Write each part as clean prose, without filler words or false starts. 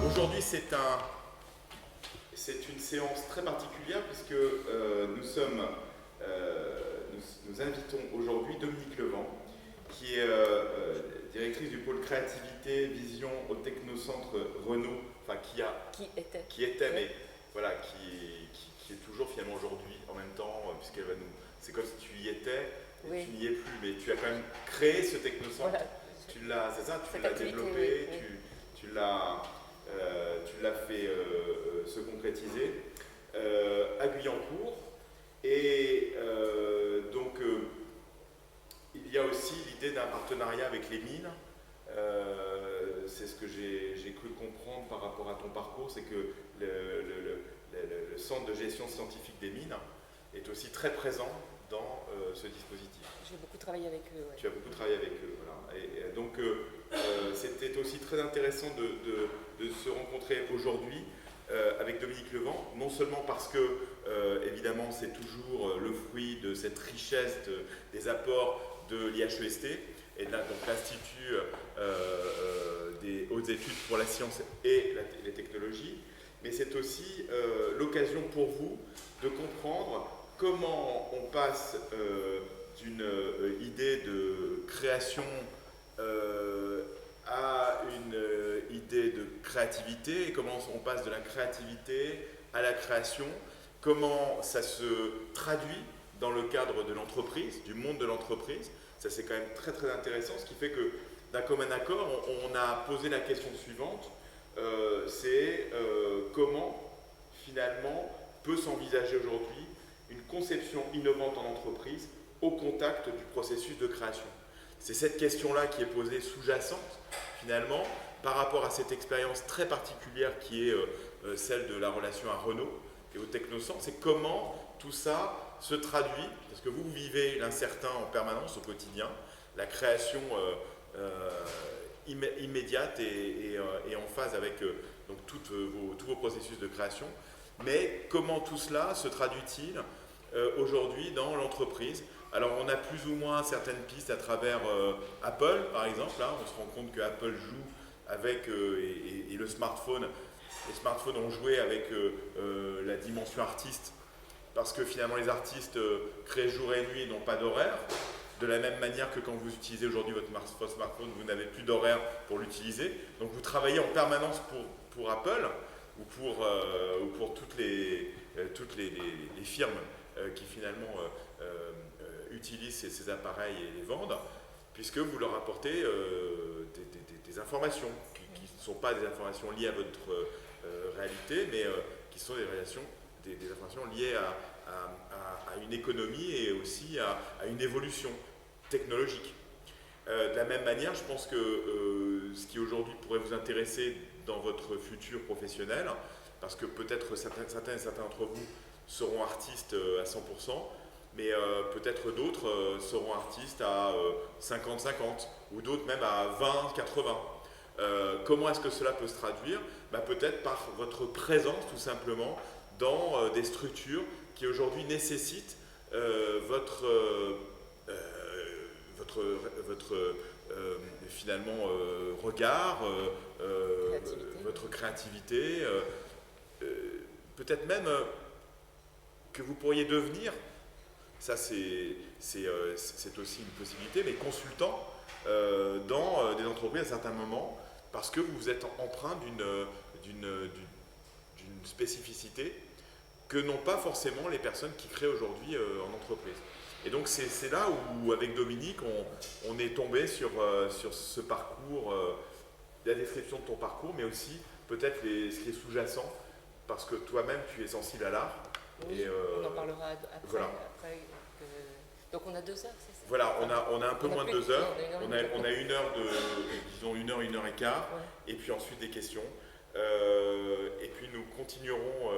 Aujourd'hui, c'est une séance très particulière puisque nous invitons aujourd'hui Dominique Levent, qui est directrice du pôle créativité, vision au Technocentre Renault, enfin qui était, mais voilà, qui est toujours finalement aujourd'hui en même temps, puisqu'elle va nous, c'est comme si tu y étais, et oui. tu n'y es plus, mais tu as quand même créé ce Technocentre. Voilà. Tu l'as, c'est ça, tu l'as développé, oui. tu l'as fait se concrétiser à Guyancourt. Et il y a aussi l'idée d'un partenariat avec les mines. C'est ce que j'ai cru comprendre par rapport à ton parcours, c'est que le centre de gestion scientifique des mines est aussi très présent dans ce dispositif. J'ai beaucoup travaillé avec eux. Ouais. Tu as beaucoup travaillé avec eux, voilà. Et donc c'était aussi très intéressant de se rencontrer aujourd'hui avec Dominique Levent, non seulement parce que évidemment c'est toujours le fruit de cette richesse des apports de l'IHEST et donc l'Institut des hautes études pour la science et les technologies, mais c'est aussi l'occasion pour vous de comprendre comment on passe d'une idée de création à une idée de créativité, et comment on passe de la créativité à la création, comment ça se traduit dans le cadre de l'entreprise, du monde de l'entreprise. Ça c'est quand même très très intéressant, ce qui fait que d'un commun accord, on a posé la question suivante, c'est comment finalement peut s'envisager aujourd'hui une conception innovante en entreprise au contact du processus de création. C'est cette question-là qui est posée sous-jacente, finalement, par rapport à cette expérience très particulière qui est celle de la relation à Renault et au Technocentre. C'est comment tout ça se traduit, parce que vous vivez l'incertain en permanence au quotidien, la création immédiate et en phase avec donc tous vos processus de création. Mais comment tout cela se traduit-il aujourd'hui dans l'entreprise? Alors on a plus ou moins certaines pistes à travers Apple par exemple, là on se rend compte que Apple joue avec et le smartphone. Les smartphones ont joué avec la dimension artiste parce que finalement les artistes créent jour et nuit et n'ont pas d'horaire. De la même manière que quand vous utilisez aujourd'hui votre smartphone, vous n'avez plus d'horaire pour l'utiliser. Donc vous travaillez en permanence pour Apple ou pour toutes les firmes qui finalement utilisent ces appareils et les vendent, puisque vous leur apportez des informations qui ne sont pas des informations liées à votre réalité, mais qui sont des informations liées à une économie et aussi à une évolution technologique. De la même manière, je pense que ce qui aujourd'hui pourrait vous intéresser dans votre futur professionnel, parce que peut-être certains d'entre vous seront artistes à 100%, mais peut-être d'autres seront artistes à 50-50, ou d'autres même à 20-80. Comment est-ce que cela peut se traduire? Peut-être par votre présence tout simplement dans des structures qui aujourd'hui nécessitent votre finalement regard, votre créativité, peut-être même que vous pourriez devenir, ça c'est aussi une possibilité, mais consultant dans des entreprises à certains moments, parce que vous êtes empreint d'une spécificité que n'ont pas forcément les personnes qui créent aujourd'hui en entreprise. Et donc c'est là où, avec Dominique, on est tombé sur ce parcours, la description de ton parcours, mais aussi peut-être ce qui est sous-jacent, parce que toi-même, tu es sensible à l'art. Oui, on en parlera après. Voilà. Après donc on a 2 heures, c'est ça? Voilà, on a un peu moins de 2 heures. On a 1 heure disons 1 heure, 1 heure et quart, ouais. Et puis ensuite des questions. Et puis nous continuerons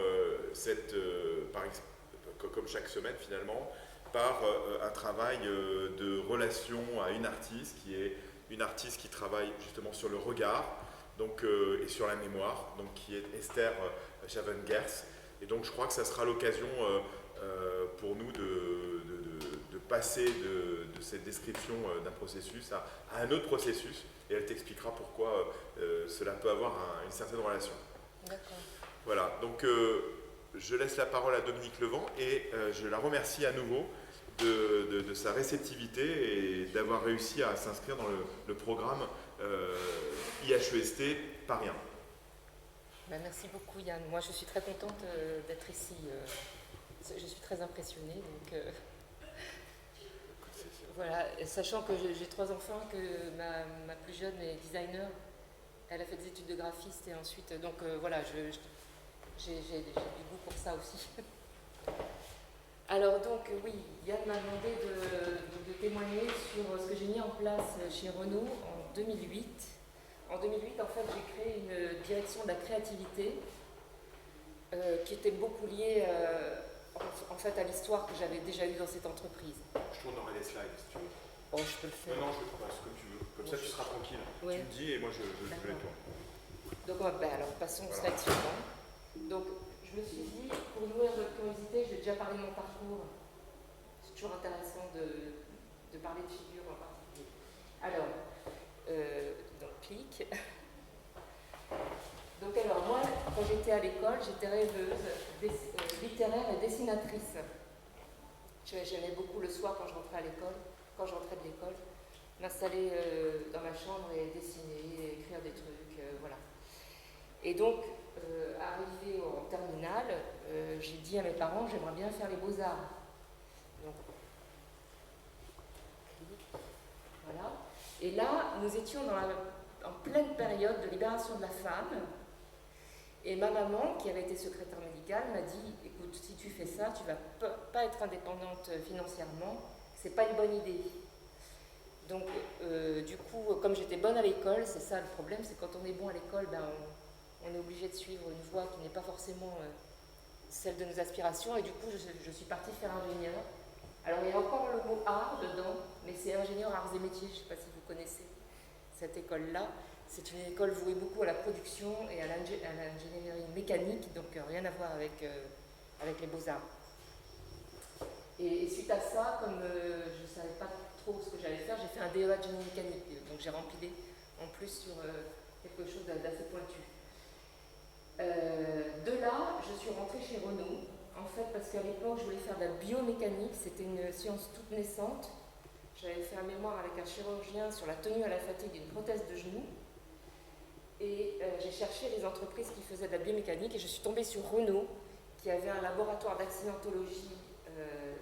comme chaque semaine finalement, par un travail de relation à une artiste qui est une artiste qui travaille justement sur le regard donc, et sur la mémoire, donc qui est Esther Chavengers. Et donc je crois que ça sera l'occasion pour nous de passer de cette description d'un processus à un autre processus, et elle t'expliquera pourquoi cela peut avoir une certaine relation. D'accord. Voilà, donc je laisse la parole à Dominique Levent et je la remercie à nouveau de sa réceptivité et d'avoir réussi à s'inscrire dans le programme IHEST Paris 1. Ben, merci beaucoup Yann. Moi je suis très contente d'être ici. Je suis très impressionnée. Donc, voilà, sachant que j'ai 3 enfants, que ma plus jeune est designer, elle a fait des études de graphiste et ensuite, donc voilà, j'ai du goût pour ça aussi. Alors donc oui, Yann m'a demandé de témoigner sur ce que j'ai mis en place chez Renault en 2008. En 2008, en fait, j'ai créé une direction de la créativité qui était beaucoup liée en fait à l'histoire que j'avais déjà eue dans cette entreprise. Je tournerai les slides si tu veux. Oh, je peux le faire. Non, je passe comme tu veux. Comme ça, tu seras tranquille. Ouais. Tu me dis et moi je les tourne. Donc alors passons au slide suivant. Donc je me suis dit, pour nourrir votre curiosité, j'ai déjà parlé de mon parcours. C'est toujours intéressant de parler de figures en particulier. Alors, donc clic. Donc alors moi, quand j'étais à l'école, j'étais rêveuse, littéraire et dessinatrice. J'aimais beaucoup le soir quand je rentrais de l'école, m'installer dans ma chambre et dessiner, écrire des trucs, voilà. Et donc, arrivé en terminale, j'ai dit à mes parents, j'aimerais bien faire les beaux-arts. Donc, voilà. Et là, nous étions en pleine période de libération de la femme. Et ma maman, qui avait été secrétaire médicale, m'a dit, écoute, si tu fais ça, tu ne vas pas être indépendante financièrement, c'est pas une bonne idée. Donc, du coup, comme j'étais bonne à l'école, c'est ça le problème, c'est quand on est bon à l'école, ben, on est obligé de suivre une voie qui n'est pas forcément celle de nos aspirations, et du coup, je suis partie faire ingénieur. Alors, il y a encore le mot art dedans, mais c'est ingénieur arts et métiers, je ne sais pas si vous connaissez cette école-là. C'est une école vouée beaucoup à la production et à l'ingénierie mécanique, donc rien à voir avec les beaux-arts. Et suite à ça, comme je ne savais pas trop ce que j'allais faire, j'ai fait un DEA de génie mécanique, donc j'ai rempilé en plus sur quelque chose d'assez pointu. De là, je suis rentrée chez Renault, en fait parce qu'à l'époque, je voulais faire de la biomécanique, c'était une science toute naissante. J'avais fait un mémoire avec un chirurgien sur la tenue à la fatigue d'une prothèse de genou. Et j'ai cherché les entreprises qui faisaient de la biomécanique et je suis tombée sur Renault, qui avait un laboratoire d'accidentologie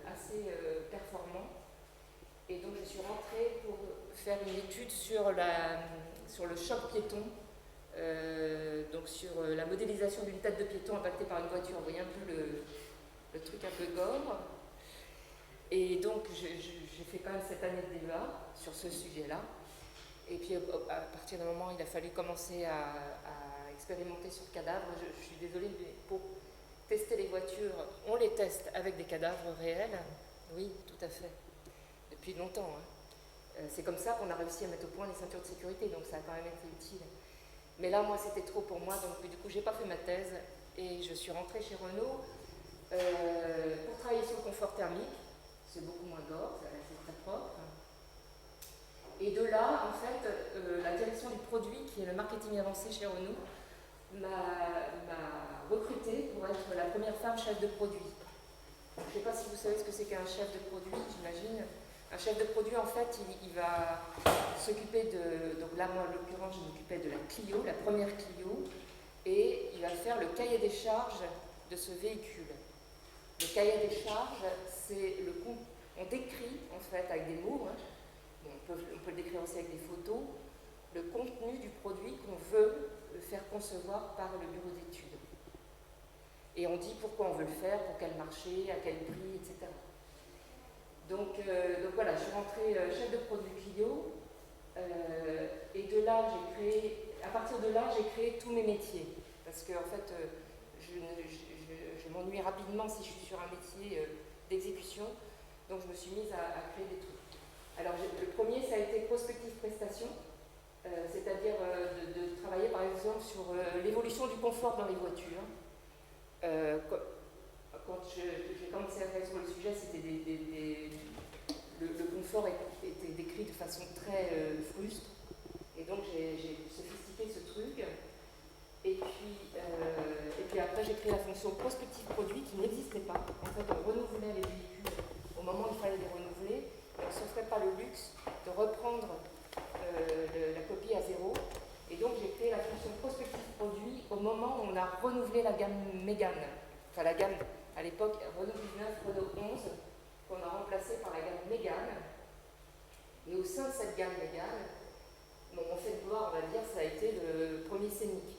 assez performant. Et donc je suis rentrée pour faire une étude sur le choc piéton, donc sur la modélisation d'une tête de piéton impactée par une voiture. Vous voyez un peu le truc un peu gore. Et donc j'ai fait quand même cette année de DEA sur ce sujet-là. Et puis à partir d'un moment, il a fallu commencer à expérimenter sur cadavres. Je suis désolée, mais pour tester les voitures, on les teste avec des cadavres réels. Oui, tout à fait. Depuis longtemps. Hein. C'est comme ça qu'on a réussi à mettre au point les ceintures de sécurité, donc ça a quand même été utile. Mais là, moi, c'était trop pour moi, donc du coup, j'ai pas fait ma thèse et je suis rentrée chez Renault pour travailler sur le confort thermique. C'est beaucoup moins gore, c'est très propre. Et de là, en fait, la direction du produit, qui est le marketing avancé chez Renault, m'a recrutée pour être la première femme chef de produit. Je ne sais pas si vous savez ce que c'est qu'un chef de produit, j'imagine. Un chef de produit, en fait, il va s'occuper de... Donc là, moi, en l'occurrence, je m'occupais de la Clio, la première Clio, et il va faire le cahier des charges de ce véhicule. Le cahier des charges, c'est on décrit, en fait, avec des mots, hein, on peut le décrire aussi avec des photos, le contenu du produit qu'on veut faire concevoir par le bureau d'études. Et on dit pourquoi on veut le faire, pour quel marché, à quel prix, etc. Donc voilà, je suis rentrée chef de produit Clio, et de là, à partir de là, j'ai créé tous mes métiers. Parce que, en fait, je m'ennuie rapidement si je suis sur un métier d'exécution, donc je me suis mise à créer des trucs. Alors, le premier, ça a été prospective prestation, c'est-à-dire de travailler par exemple sur l'évolution du confort dans les voitures. Quand j'ai commencé à travailler sur le sujet, c'était confort était décrit de façon très fruste. Et donc j'ai sophistiqué ce truc. Et puis après, j'ai créé la fonction prospective produit qui n'existait pas. En fait, on renouvelait les véhicules au moment où il fallait les renouveler. Et on ne s'offrait pas le luxe de reprendre la copie à zéro. Et donc, j'ai créé la fonction prospective produit au moment où on a renouvelé la gamme Mégane. Enfin, la gamme, à l'époque, Renault 19, Renault 11, qu'on a remplacé par la gamme Mégane. Et au sein de cette gamme Mégane, mon fait de gloire, on va dire, ça a été le premier Scénic.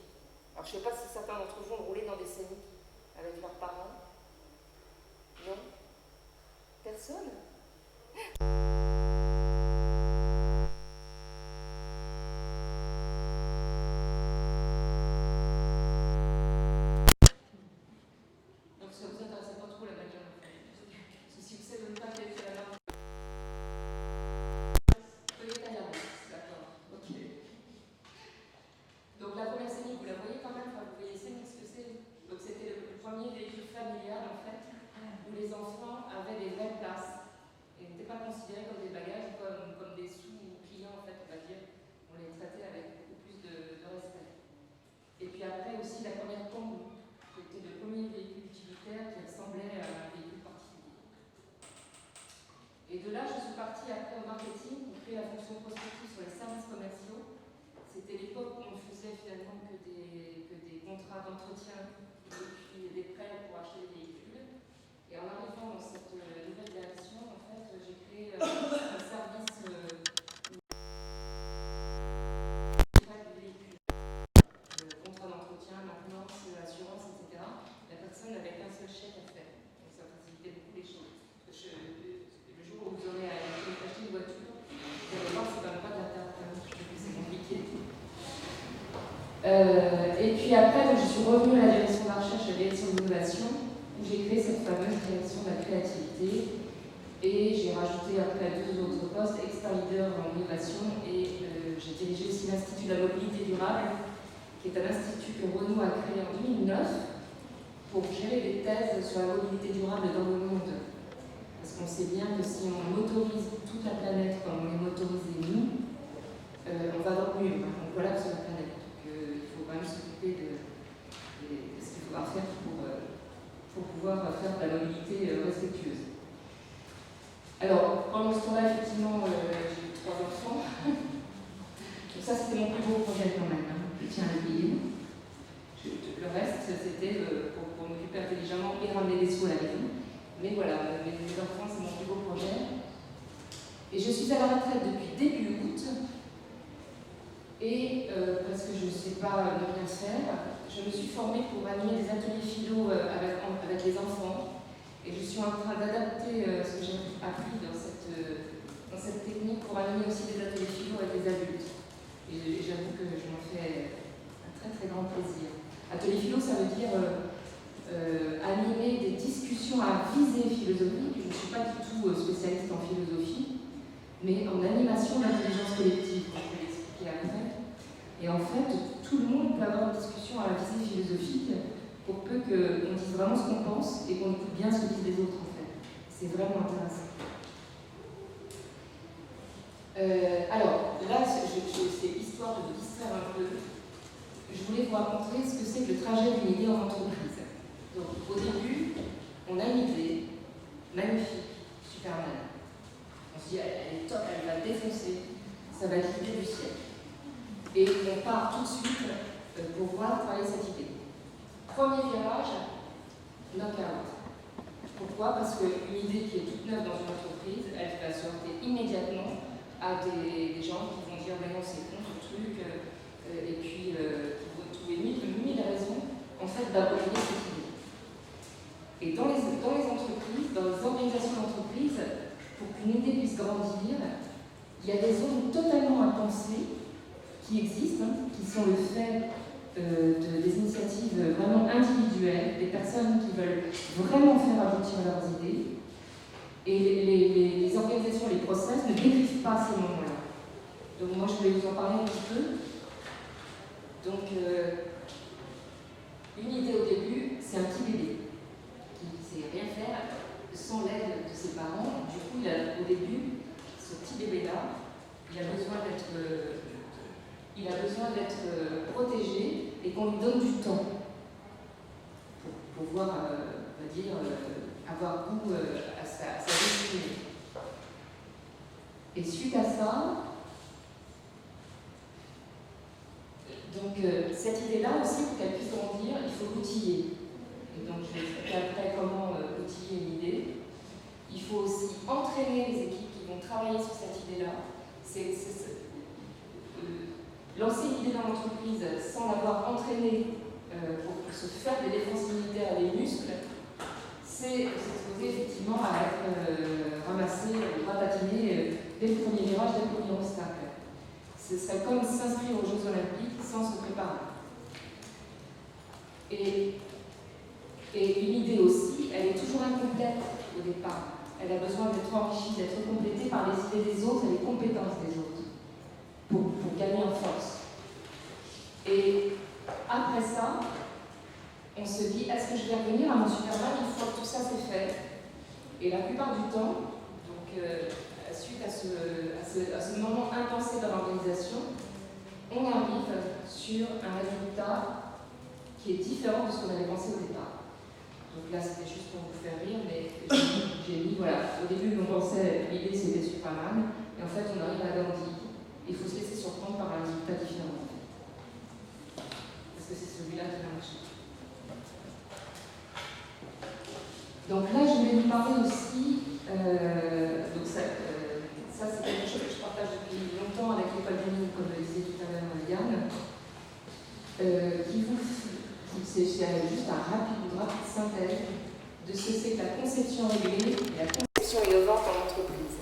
Alors, je ne sais pas si certains d'entre vous ont roulé dans des Scénic avec leurs parents. Non? Personne? Donc, ça vous intéresse pas trop la bagnole. Parce que si vous savez même pas quelle est la marque. Toyota Yaris, d'accord. Ok. Donc, la première Scénic, vous la voyez quand même, enfin, vous voyez Scénic, ce que c'est. Donc, c'était le premier véhicule familial, en fait, où les enfants avaient des vraies places. Et n'étaient pas considérés comme des bagages, comme des sous-clients, en fait, on va dire. On les traitait avec beaucoup plus de respect. Et puis après aussi la première Kangoo, qui était le premier véhicule utilitaire qui ressemblait à un véhicule particulier. Et de là, je suis partie après au marketing pour créer la fonction prospective sur les services commerciaux. C'était l'époque où on ne faisait finalement que des contrats d'entretien et puis des prêts pour acheter des véhicules. Et en arrivant dans cette nouvelle direction, en fait, j'ai créé un service du véhicule. Contrat d'entretien, maintenance, assurance, etc. La personne n'avait qu'un seul chèque à faire. Donc ça facilitait beaucoup les choses. Le jour où vous aurez acheté une voiture, vous allez voir, c'est quand même pas de la tarte. C'est compliqué. Et puis après, je suis revenue à la direction de la recherche et la direction de l'innovation, où j'ai créé cette fameuse direction de la créativité. Et j'ai rajouté après 2 autres postes, expert leader en innovation, et j'ai dirigé aussi l'Institut de la mobilité durable, qui est un institut que Renault a créé en 2009 pour gérer des thèses sur la mobilité durable dans le monde. Parce qu'on sait bien que si on motorise toute la planète comme on est motorisé nous, on va dans le mur, on collapse la planète. Donc il faut quand même s'occuper de ce qu'il faudra faire pour pouvoir faire de la mobilité respectueuse. Alors, pendant ce temps-là, effectivement, j'ai eu 3 enfants. Donc ça, c'était mon plus beau projet quand même, hein. Je tiens à le dire. Le reste, c'était pour m'occuper intelligemment et ramener des sous à la maison. Mais voilà, mes enfants, c'est mon plus beau projet. Et je suis à la retraite depuis début août. Et parce que je ne sais pas ne rien faire, je me suis formée pour animer des ateliers philo avec les enfants. Et je suis en train d'adapter ce que j'ai appris dans cette technique pour animer aussi des ateliers philo avec les adultes. Et j'avoue que je m'en fais un très très grand plaisir. Atelier philo, ça veut dire animer des discussions à visée philosophique. Je ne suis pas du tout spécialiste en philosophie, mais en animation d'intelligence collective, comme je vais l'expliquer après. Et en fait, tout le monde peut avoir une discussion à visée philosophique pour peu qu'on dise vraiment ce qu'on pense et qu'on écoute bien ce que disent les autres, en fait. C'est vraiment intéressant. Alors, là, c'est histoire de vous distraire un peu. Je voulais vous raconter ce que c'est que le trajet d'une idée en entreprise. Donc, au début, on a une idée magnifique, Superman. On se dit, elle est top, elle va défoncer, ça va être l'idée du siècle. Et on part tout de suite pour voir travailler cette idée. Premier virage, knockout. Pourquoi? Parce qu'une idée qui est toute neuve dans une entreprise, elle va se heurter immédiatement à des gens qui vont dire mais non, c'est con ce truc, et puis qui vont trouver mille raisons en fait d'abandonner cette idée. Et dans les entreprises, dans les organisations d'entreprise, pour qu'une idée puisse grandir, il y a des zones totalement impensées qui existent, qui sont le fait des initiatives vraiment individuelles, des personnes qui veulent vraiment faire aboutir leurs idées. Et les organisations, les process ne décrivent pas ces moments-là. Donc moi, je vais vous en parler un petit peu. Donc, une idée au début, c'est un petit bébé qui ne sait rien faire sans l'aide de ses parents. Du coup, au début, ce petit bébé-là, il a besoin d'être protégé et qu'on lui donne du temps pour pouvoir, on va dire, avoir goût à sa destinée. Et suite à ça, donc cette idée-là aussi, pour qu'elle puisse grandir, il faut l'outiller. Et donc je vais expliquer après comment outiller une idée. Il faut aussi entraîner les équipes qui vont travailler sur cette idée-là. Lancer une idée dans l'entreprise sans l'avoir entraînée pour se faire des défenses militaires et des muscles, c'est s'exposer effectivement à être ramassé, ratatiné dès le premier virage, dès le premier obstacle. Ce serait comme s'inscrire aux Jeux Olympiques sans se préparer. Et une idée aussi, elle est toujours incomplète au départ. Elle a besoin d'être enrichie, d'être complétée par les idées des autres et les compétences des autres pour gagner en force. Et après ça, on se dit, est-ce que je vais revenir à mon Superman une fois que tout ça c'est fait? Et la plupart du temps, donc suite à ce moment impensé dans l'organisation, on arrive sur un résultat qui est différent de ce qu'on avait pensé au départ. Donc là, c'était juste pour vous faire rire, mais j'ai mis, voilà, au début, on pensait, l'idée c'était Superman, et en fait, on arrive à Gandhi. Il faut se laisser surprendre par un résultat différent, en fait. Parce que c'est celui-là qui va marcher. Donc là, je vais vous parler aussi, donc ça c'est quelque chose que je partage depuis longtemps avec l'école des mines, comme le disait tout à l'heure Yann, c'est juste un rapide synthèse de ce que c'est que la conception réglée et la conception innovante en entreprise.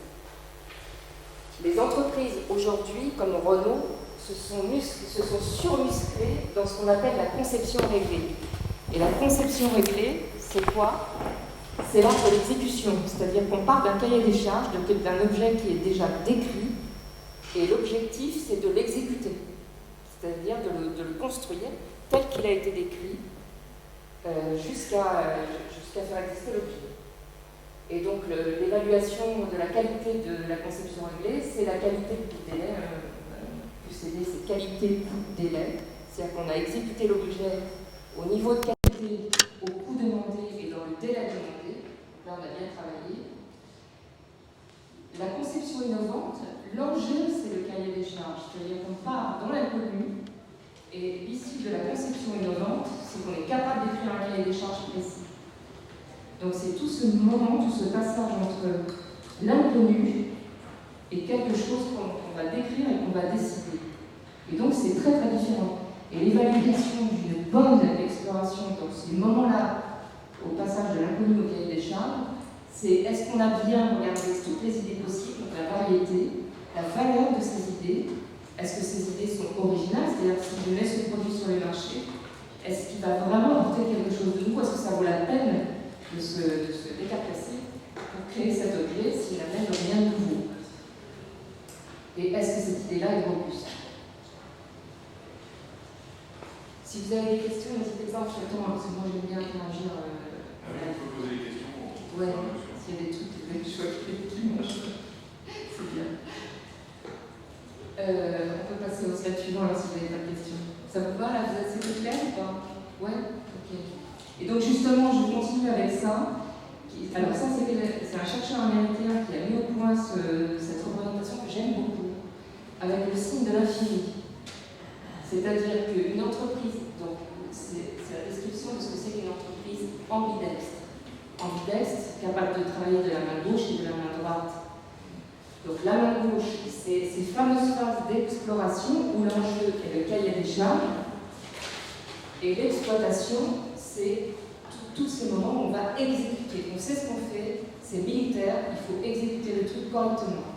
Les entreprises aujourd'hui, comme Renault, se sont surmusclées dans ce qu'on appelle la conception réglée. Et la conception réglée, c'est quoi? C'est l'art de l'exécution, c'est-à-dire qu'on part d'un cahier des charges, d'un objet qui est déjà décrit, et l'objectif, c'est de l'exécuter, c'est-à-dire de le construire tel qu'il a été décrit, jusqu'à faire exister l'objet. Et donc l'évaluation de la qualité de la conception réglée, c'est la qualité du délai, QCD, c'est qualité, coût, délai, c'est-à-dire qu'on a exécuté l'objet au niveau de qualité, au coût demandé et dans le délai demandé. Donc là, on a bien travaillé. La conception innovante, l'enjeu, c'est le cahier des charges, c'est-à-dire qu'on part dans l'inconnu. Et l'issue de la conception innovante, c'est qu'on est capable d'écrire un cahier des charges précis. Donc c'est tout ce moment, tout ce passage entre l'inconnu et quelque chose qu'on va décrire et qu'on va décider. Et donc c'est très très différent. Et l'évaluation d'une bonne exploration dans ces moments-là, au passage de l'inconnu au cahier des charges, c'est est-ce qu'on a bien regardé toutes les idées possibles, donc la variété, la valeur de ces idées. Est-ce que ces idées sont originales? C'est-à-dire, si je mets ce produit sur les marchés, est-ce qu'il va vraiment apporter quelque chose de nouveau? Est-ce que ça vaut la peine de se décarcasser pour créer cet objet s'il n'amène rien de nouveau? Et est-ce que cette idée-là est robuste? Si vous avez des questions, n'hésitez pas en ce temps, parce que moi j'aime bien interagir. On peut poser des questions. Ouais, s'il y a des trucs que je vois c'est bien. On peut passer au slide suivant alors si vous n'avez pas de questions. Ça vous va là? C'était clair ou pas? Ouais? Ok. Et donc justement, je continue avec ça. Alors ça, c'est un chercheur américain qui a mis au point cette représentation que j'aime beaucoup, avec le signe de l'infini. C'est-à-dire qu'une entreprise, donc c'est la description de ce que c'est qu'une entreprise ambidextre. Ambidextre, capable de travailler de la main gauche et de la main droite. Donc la main gauche, c'est ces fameuses phases d'exploration où l'enjeu est le cahier des charges, et l'exploitation, c'est tous ces moments où on va exécuter. On sait ce qu'on fait, c'est militaire, il faut exécuter le truc correctement.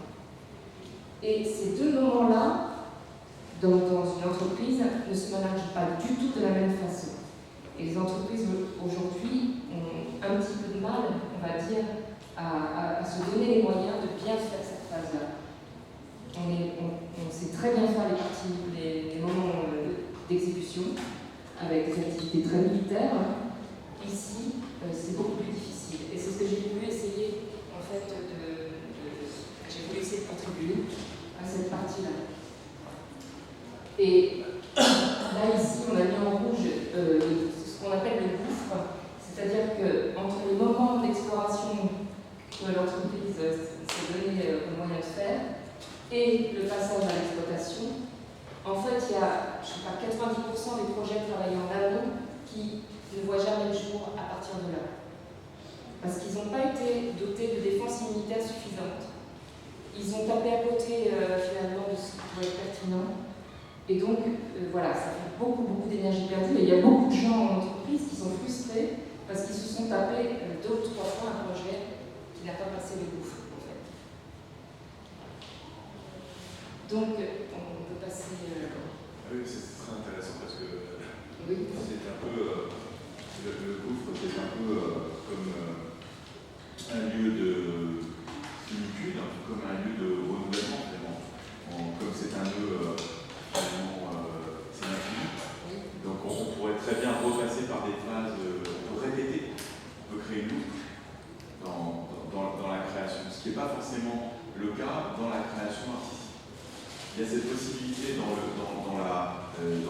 Et ces deux moments-là, dans une entreprise, ne se managent pas du tout de la même façon. Et les entreprises aujourd'hui ont un petit peu de mal, on va dire, à se donner les moyens de bien faire cette phase-là. On sait très bien faire les moments d'exécution avec des activités très militaires. Ici, c'est beaucoup plus difficile. Et c'est ce que j'ai voulu essayer, en fait, j'ai voulu essayer de porter parce qu'ils n'ont pas été dotés de défense immunitaire suffisante. Ils ont tapé à côté finalement de ce qui pourrait être pertinent. Et donc, voilà, ça fait beaucoup d'énergie perdue. Et il y a beaucoup de gens en entreprise qui sont frustrés parce qu'ils se sont tapés 2 ou 3 fois un projet qui n'a pas passé le gouffre, en fait. Donc, on peut passer... Oui, c'est très intéressant parce que oui. c'est un peu... le gouffre, c'est un peu comme un lieu de finitude, comme un lieu de renouvellement, vraiment. Comme c'est un lieu... c'est infini. Donc on pourrait très bien repasser par des phases, on peut répéter, on peut créer une loupe dans la création, ce qui n'est pas forcément le cas dans la création artistique. Il y a cette possibilité dans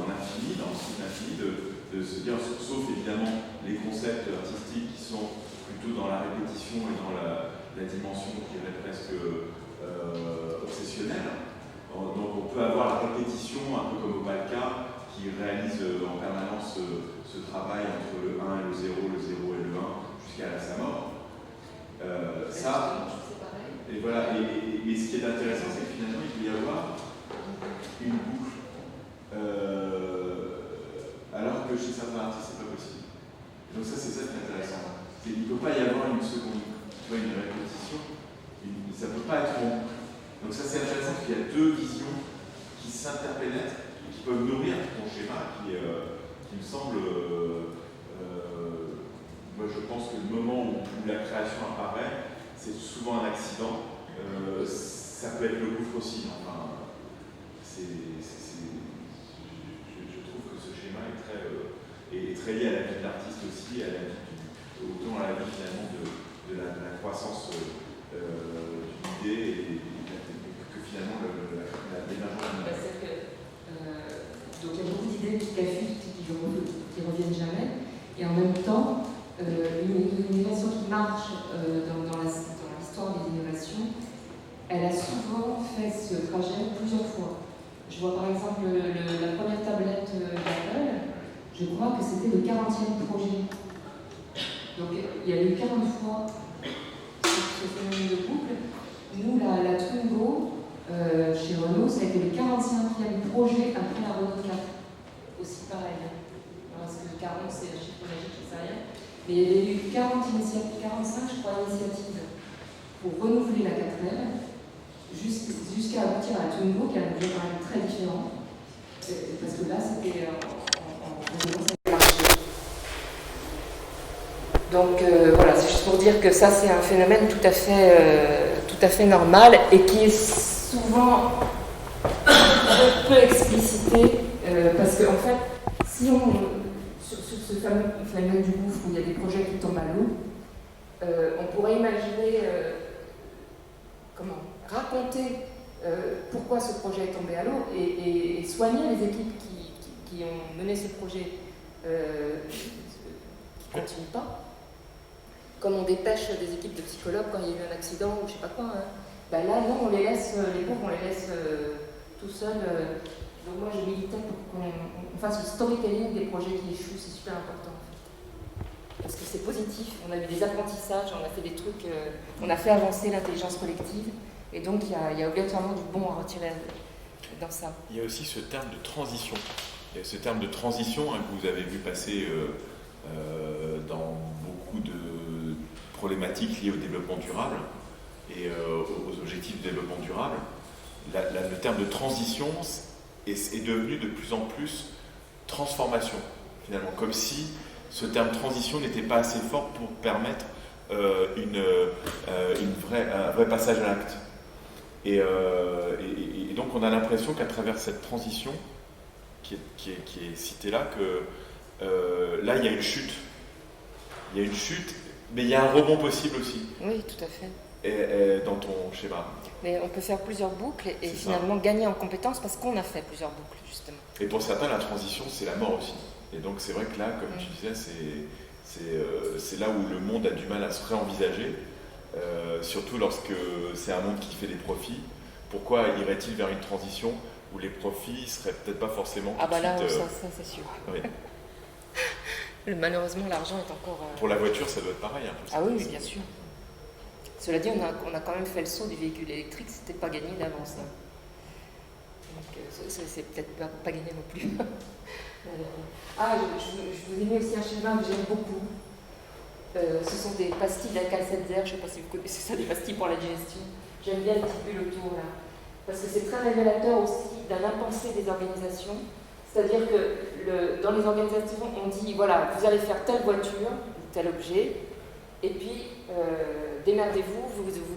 l'infini, dans le cycle infini, de se dire, sauf évidemment les concepts artistiques qui sont plutôt dans la répétition et dans la dimension qui est presque obsessionnelle. Donc on peut avoir la répétition, un peu comme Opalka, qui réalise en permanence ce travail entre le 1 et le 0 et le 1, jusqu'à sa mort. Et voilà, et ce qui est intéressant, c'est que finalement, il peut y avoir une boucle, alors que chez certains artistes, c'est pas possible. Donc ça, c'est ça qui est intéressant. Il ne peut pas y avoir une seconde, une répétition, ça ne peut pas être en boucle. Donc ça c'est intéressant parce qu'il y a 2 visions qui s'interpénètrent et qui peuvent nourrir ton schéma qui me semble... moi je pense que le moment où la création apparaît, c'est souvent un accident. Ça peut être le gouffre aussi. Enfin, je trouve que ce schéma est très lié à la vie de l'artiste aussi, à la vie autant à la vie finalement de la croissance d'une idée et que finalement l'émergence. Donc il y a beaucoup d'idées qui caffutent et qui reviennent jamais. Et en même temps, une innovation qui marche dans l'histoire des innovations, elle a souvent fait ce trajet plusieurs fois. Je vois par exemple la première tablette d'Apple, je crois que c'était le 40e projet. Donc il y a eu 40 fois ce phénomène de boucle. Nous, la Twingo, chez Renault, ça a été le 45e projet après la Renault 4. Aussi pareil. Parce que 40, c'est un chiffre magique, je ne sais rien. Mais il y avait eu 45, je crois, initiatives pour renouveler la 4L, jusqu'à aboutir à la Twingo, qui a un objet quand même très différent. Parce que là, c'était en marché. Donc voilà, c'est juste pour dire que ça, c'est un phénomène tout à fait normal et qui est souvent peu explicité, parce qu'en fait, si sur ce fameux phénomène du gouffre où il y a des projets qui tombent à l'eau, on pourrait imaginer raconter pourquoi ce projet est tombé à l'eau et soigner les équipes qui ont mené ce projet qui ne continuent pas. Comme on dépêche des équipes de psychologues quand il y a eu un accident ou je sais pas quoi. Hein. Ben là, non, on les laisse, les pauvres, on les laisse tout seuls. Donc moi, je militais pour qu'on fasse le storytelling des projets qui échouent, c'est super important. En fait. Parce que c'est positif, on a eu des apprentissages, on a fait des trucs, on a fait avancer l'intelligence collective, et donc il y a obligatoirement du bon à retirer dans ça. Il y a aussi ce terme de transition. Il y a ce terme de transition que vous avez vu passer dans beaucoup de problématiques liées au développement durable et aux objectifs de développement durable. Le terme de transition est devenu de plus en plus transformation, finalement, comme si ce terme transition n'était pas assez fort pour permettre un vrai passage à l'acte. Et donc on a l'impression qu'à travers cette transition qui est citée là, que là il y a une chute. Il y a une chute, mais il y a un rebond possible aussi. Oui, tout à fait. Et dans ton schéma. Mais on peut faire plusieurs boucles et finalement gagner en compétences parce qu'on a fait plusieurs boucles, justement. Et pour certains, la transition, c'est la mort aussi. Et donc c'est vrai que là, comme tu disais, c'est là où le monde a du mal à se réenvisager, surtout lorsque c'est un monde qui fait des profits. Pourquoi irait-il vers une transition où les profits seraient peut-être pas forcément tout de suite... là, ça c'est sûr. Oui. Malheureusement, l'argent est encore... Pour la voiture, ça doit être pareil. Un peu, ah oui, bien sûr. Cela dit, on a quand même fait le saut du véhicule électrique, c'était pas gagné d'avance. Hein. Donc, c'est peut-être pas gagné non plus. Je vous ai mis aussi un schéma que j'aime beaucoup. Ce sont des pastilles d'Alka-Seltzer, je ne sais pas si vous connaissez ça, des pastilles pour la digestion. J'aime bien les petites bulles autour là. Parce que c'est très révélateur aussi d'un impensé des organisations. C'est-à-dire que dans les organisations, on dit voilà, vous allez faire telle voiture, tel objet, et puis démerdez-vous,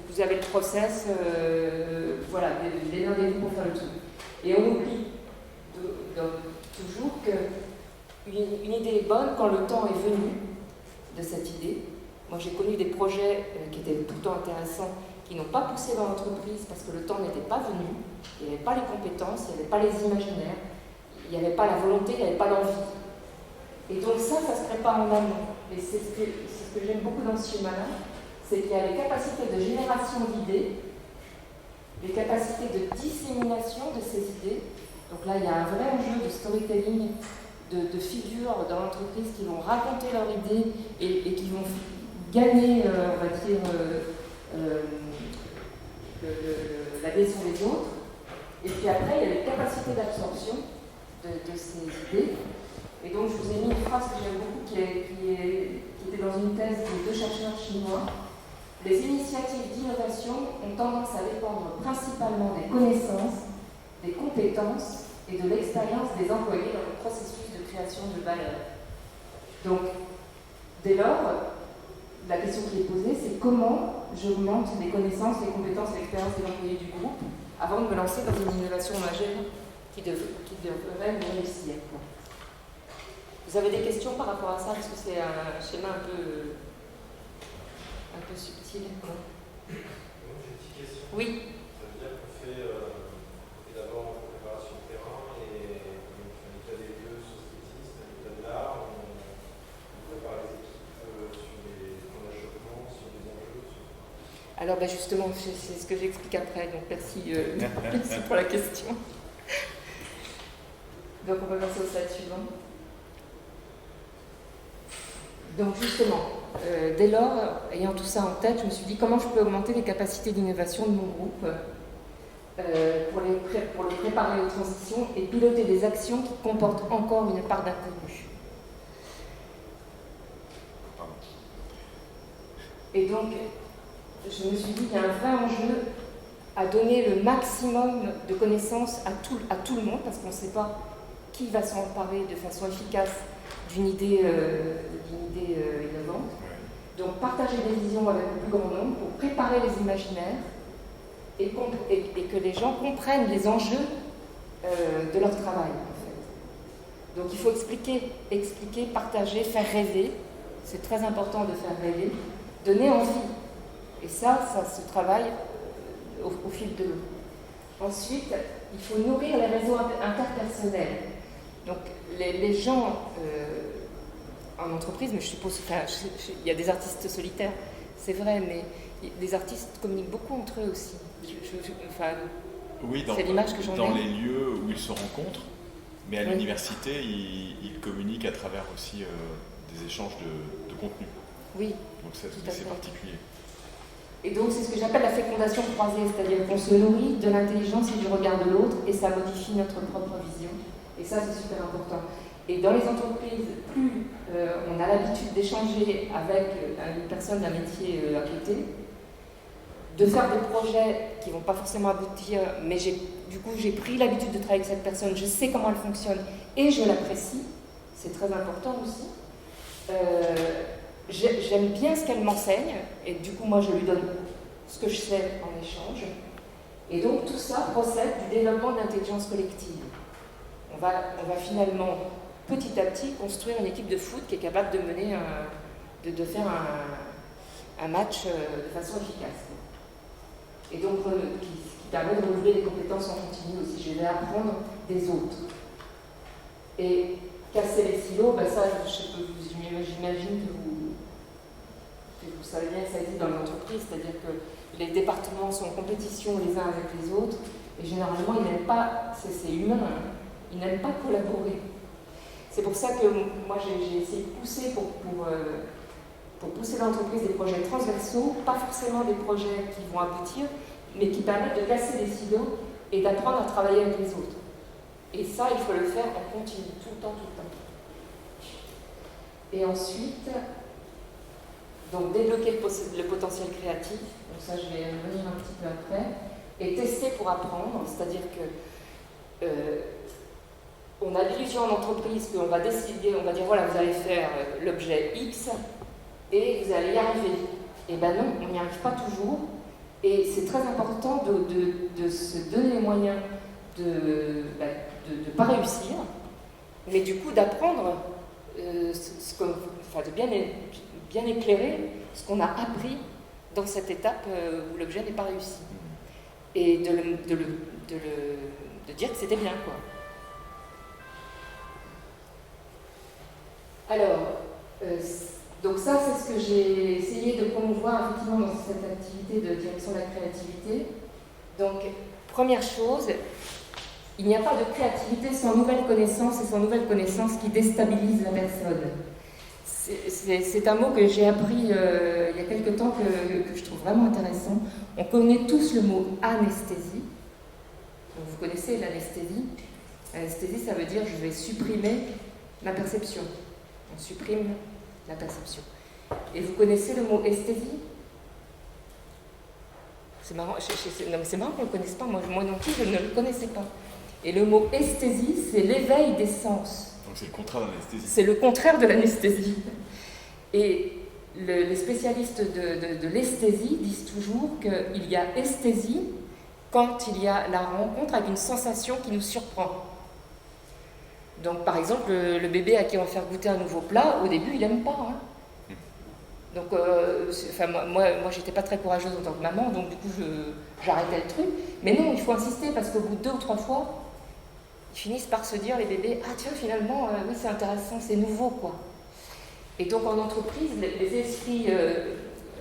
vous avez le process, voilà, démerdez-vous pour faire le truc. Et on oublie toujours qu'une idée est bonne quand le temps est venu de cette idée. Moi j'ai connu des projets qui étaient pourtant intéressants, qui n'ont pas poussé dans l'entreprise parce que le temps n'était pas venu, il n'y avait pas les compétences, il n'y avait pas les imaginaires, il n'y avait pas la volonté, il n'y avait pas l'envie. Et donc ça se prépare en amont. Et c'est ce que j'aime beaucoup dans ce schéma-là, c'est qu'il y a les capacités de génération d'idées, les capacités de dissémination de ces idées. Donc là, il y a un vrai enjeu de storytelling, de figures dans l'entreprise qui vont raconter leurs idées et qui vont gagner, on va dire, l'adhésion des autres. Et puis après, il y a les capacités d'absorption de ces idées. Et donc, je vous ai mis une phrase que j'aime beaucoup qui était dans une thèse de 2 chercheurs chinois. Les initiatives d'innovation ont tendance à dépendre principalement des connaissances, des compétences et de l'expérience des employés dans le processus de création de valeur. Donc, dès lors, la question qui est posée, c'est comment j'augmente les connaissances, les compétences et l'expérience des employés du groupe avant de me lancer dans une innovation majeure qui devrait me réussir. Vous avez des questions par rapport à ça? Parce que c'est un schéma un peu subtil. J'ai une petite question. Oui. Ça veut dire qu'on fait d'abord en préparation de terrain et donc un état des lieux sociétiste, un état de l'art, on prépare les équipes sur les points d'achoppement, sur les enjeux. Alors justement, c'est ce que j'explique après, donc merci, merci pour la question. Donc on va passer au slide suivant. Donc justement, dès lors, ayant tout ça en tête, je me suis dit comment je peux augmenter les capacités d'innovation de mon groupe pour le préparer aux transitions et piloter des actions qui comportent encore une part d'inconnu. Et donc, je me suis dit qu'il y a un vrai enjeu à donner le maximum de connaissances à tout le monde, parce qu'on ne sait pas qui va s'emparer de façon efficace d'une idée innovante. Donc partager des visions avec le plus grand nombre pour préparer les imaginaires et que les gens comprennent les enjeux de leur travail, en fait. Donc il faut expliquer, partager, faire rêver. C'est très important de faire rêver, donner envie. Et ça se travaille au fil de l'eau. Ensuite, il faut nourrir les réseaux interpersonnels. Donc les gens en entreprise, mais je suppose il y a des artistes solitaires, c'est vrai, mais les artistes communiquent beaucoup entre eux aussi. Oui, c'est l'image que j'en ai. Dans les lieux où ils se rencontrent, mais à l'université, ils communiquent à travers aussi des échanges de contenu. Oui. Donc c'est particulier. Et donc c'est ce que j'appelle la fécondation croisée, c'est-à-dire qu'on se nourrit de l'intelligence et du regard de l'autre et ça modifie notre propre vision. Et ça c'est super important. Et dans les entreprises, plus on a l'habitude d'échanger avec une personne d'un métier à côté, de faire des projets qui ne vont pas forcément aboutir, mais du coup j'ai pris l'habitude de travailler avec cette personne, je sais comment elle fonctionne et je l'apprécie, c'est très important aussi. J'aime bien ce qu'elle m'enseigne et du coup moi je lui donne ce que je sais en échange. Et donc tout ça procède du développement de l'intelligence collective. On va finalement petit à petit construire une équipe de foot qui est capable de mener de faire un match de façon efficace. Et donc qui permet de renouveler les compétences en continu aussi. Je vais apprendre des autres. Et casser les silos, ça j'imagine que vous savez bien que ça existe dans l'entreprise, c'est-à-dire que les départements sont en compétition les uns avec les autres, et généralement ils n'aiment pas, c'est humain, ils n'aiment pas collaborer. C'est pour ça que moi j'ai essayé de pousser pour pousser l'entreprise des projets transversaux, pas forcément des projets qui vont aboutir, mais qui permettent de casser les silos et d'apprendre à travailler avec les autres. Et ça, il faut le faire en continu, tout le temps, tout le temps. Et ensuite, donc débloquer le potentiel créatif, donc ça je vais revenir un petit peu après, et tester pour apprendre, c'est-à-dire que on a l'illusion en entreprise qu'on va décider, on va dire voilà, vous allez faire l'objet X et vous allez y arriver. Et ben non, on n'y arrive pas toujours, et c'est très important de se donner les moyens de ne pas réussir, mais du coup d'apprendre, de bien éclairer ce qu'on a appris dans cette étape où l'objet n'est pas réussi. Et de dire que c'était bien, quoi. Alors, donc ça, c'est ce que j'ai essayé de promouvoir effectivement dans cette activité de direction de la créativité. Donc, première chose, il n'y a pas de créativité sans nouvelle connaissance et sans nouvelle connaissance qui déstabilise la personne. C'est un mot que j'ai appris il y a quelque temps que je trouve vraiment intéressant. On connaît tous le mot anesthésie. Donc vous connaissez l'anesthésie. L'anesthésie, ça veut dire je vais supprimer ma perception. On supprime la perception. Et vous connaissez le mot esthésie? C'est marrant, c'est marrant qu'on ne le connaisse pas. Moi non plus, je ne le connaissais pas. Et le mot esthésie, c'est l'éveil des sens. Donc c'est le contraire de l'anesthésie. C'est le contraire de l'anesthésie. Et les spécialistes de l'esthésie disent toujours qu'il y a esthésie quand il y a la rencontre avec une sensation qui nous surprend. Donc par exemple, le bébé à qui on va faire goûter un nouveau plat, au début il n'aime pas. Hein. Donc moi j'étais pas très courageuse en tant que maman, donc du coup j'arrêtais le truc. Mais non, il faut insister parce qu'au bout de 2 ou 3 fois, ils finissent par se dire, les bébés, ah tiens, finalement, oui, c'est intéressant, c'est nouveau, quoi. Et donc, en entreprise, les esprits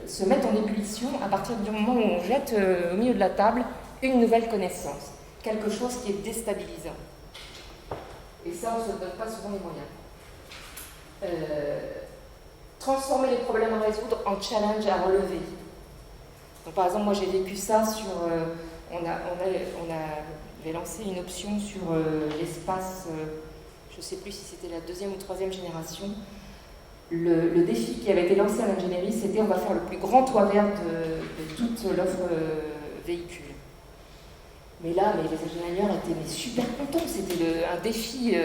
se mettent en ébullition à partir du moment où on jette au milieu de la table une nouvelle connaissance, quelque chose qui est déstabilisant. Et ça, on ne se donne pas souvent les moyens. Transformer les problèmes à résoudre en challenge à relever. Donc, par exemple, moi, j'ai vécu ça sur... On avait lancé une option sur l'espace, je ne sais plus si c'était la 2e ou 3e génération. Le défi qui avait été lancé à l'ingénierie, c'était on va faire le plus grand toit vert de toute l'offre véhicule. Mais là, les ingénieurs étaient super contents, c'était un défi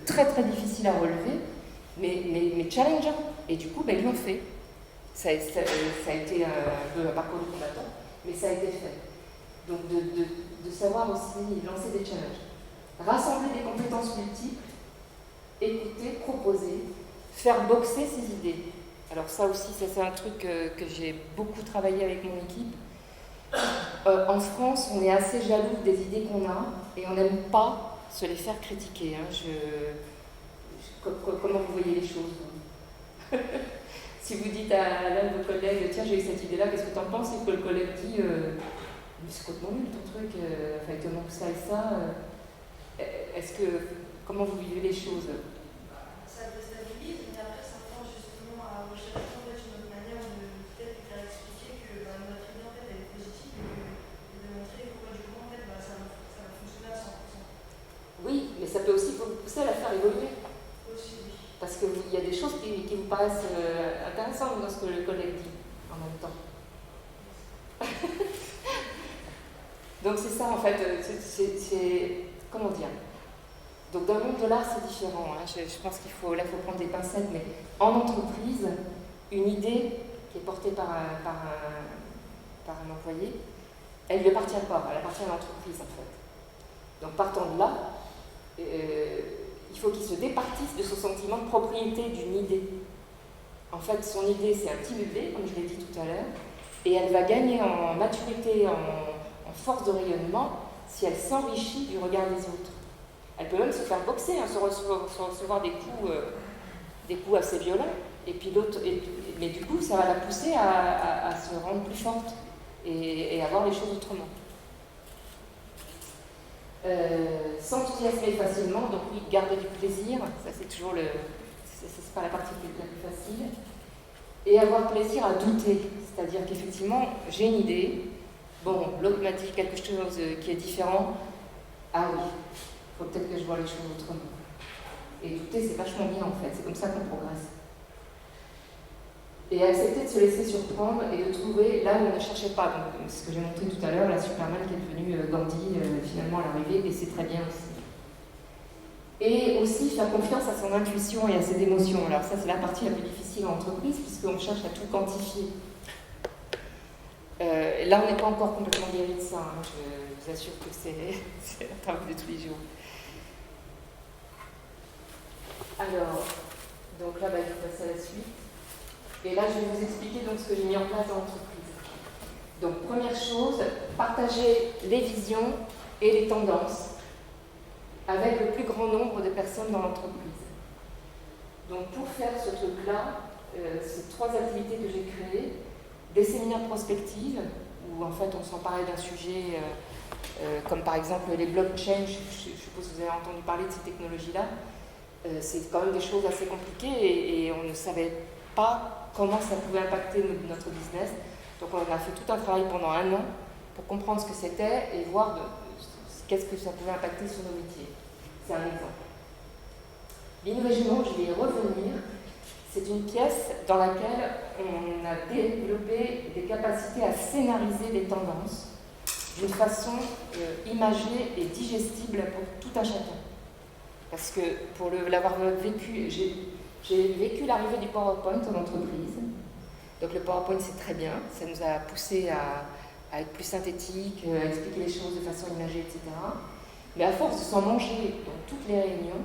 très très difficile à relever, mais challengeant. Et du coup, ils l'ont fait. Ça a été un peu un parcours du combattant, mais ça a été fait. Donc de savoir aussi lancer des challenges. Rassembler des compétences multiples, écouter, proposer, faire boxer ses idées. Alors ça aussi, c'est un truc que j'ai beaucoup travaillé avec mon équipe. En France, on est assez jaloux des idées qu'on a et on n'aime pas se les faire critiquer. Hein. Comment vous voyez les choses? Si vous dites à l'un de vos collègues, tiens, j'ai eu cette idée-là, qu'est-ce que tu en penses? Et que le collègue dit, mais c'est complètement nul ton truc, il te manque ça et ça. Comment vous vivez les choses? Ça déstabilise, mais après ça prend justement à rechercher en fait, une autre manière de peut-être lui faire expliquer que notre idée en fait elle est positive et de montrer pourquoi du coup en fait ça va fonctionner à 100%. Oui, mais ça peut aussi vous pousser à la faire évoluer. Aussi, oui. Parce qu'il y a des choses qui vous paraissent intéressantes dans ce que le collègue dit en même temps. Donc c'est ça en fait, comment dire? Donc dans le monde de l'art c'est différent, hein. Je pense qu'il faut prendre des pincettes, mais en entreprise, une idée qui est portée par un employé, elle ne lui appartient pas, elle appartient à l'entreprise en fait. Donc partant de là, il faut qu'il se départisse de son sentiment de propriété d'une idée. En fait, son idée c'est un petit bébé, comme je l'ai dit tout à l'heure, et elle va gagner en maturité, en force de rayonnement, si elle s'enrichit du regard des autres. Elle peut même se faire boxer, hein, se recevoir des coups assez violents, et puis mais du coup, ça va la pousser à se rendre plus forte et à voir les choses autrement. s'enthousiasmer facilement, donc oui, garder du plaisir, ça c'est toujours c'est pas la partie la plus facile, et avoir plaisir à douter, c'est-à-dire qu'effectivement, j'ai une idée, bon, l'autre m'a dit quelque chose qui est différent, ah oui, il faut peut-être que je vois les choses autrement. Et douter, c'est vachement bien en fait, c'est comme ça qu'on progresse. Et accepter de se laisser surprendre et de trouver là où on ne cherchait pas. Donc, ce que j'ai montré tout à l'heure, la Superman qui est devenue Gandhi finalement à l'arrivée, et c'est très bien aussi. Et aussi faire confiance à son intuition et à ses émotions. Alors ça, c'est la partie la plus difficile en entreprise, puisqu'on cherche à tout quantifier. Là, on n'est pas encore complètement guéri de ça. Hein. Je vous assure que c'est un travail de tous les jours. Alors, donc là, je vais passer à la suite. Et là, je vais vous expliquer donc, ce que j'ai mis en place dans l'entreprise. Donc, première chose, partager les visions et les tendances avec le plus grand nombre de personnes dans l'entreprise. Donc, pour faire ce truc-là, ces 3 activités que j'ai créées, des séminaires prospectives, où en fait on s'emparait d'un sujet comme par exemple les blockchains, je suppose que vous avez entendu parler de ces technologies-là, c'est quand même des choses assez compliquées et on ne savait pas comment ça pouvait impacter notre business. Donc on a fait tout un travail pendant 1 an pour comprendre ce que c'était et voir qu'est-ce que ça pouvait impacter sur nos métiers. C'est un exemple. L'innovation, je vais y revenir, c'est une pièce dans laquelle on a développé des capacités à scénariser des tendances d'une façon imagée et digestible pour tout un chacun. Parce que pour l'avoir vécu, j'ai vécu l'arrivée du PowerPoint en entreprise. Donc le PowerPoint, c'est très bien, ça nous a poussé à être plus synthétique, à expliquer les choses de façon imagée, etc. Mais à force de s'en manger dans toutes les réunions,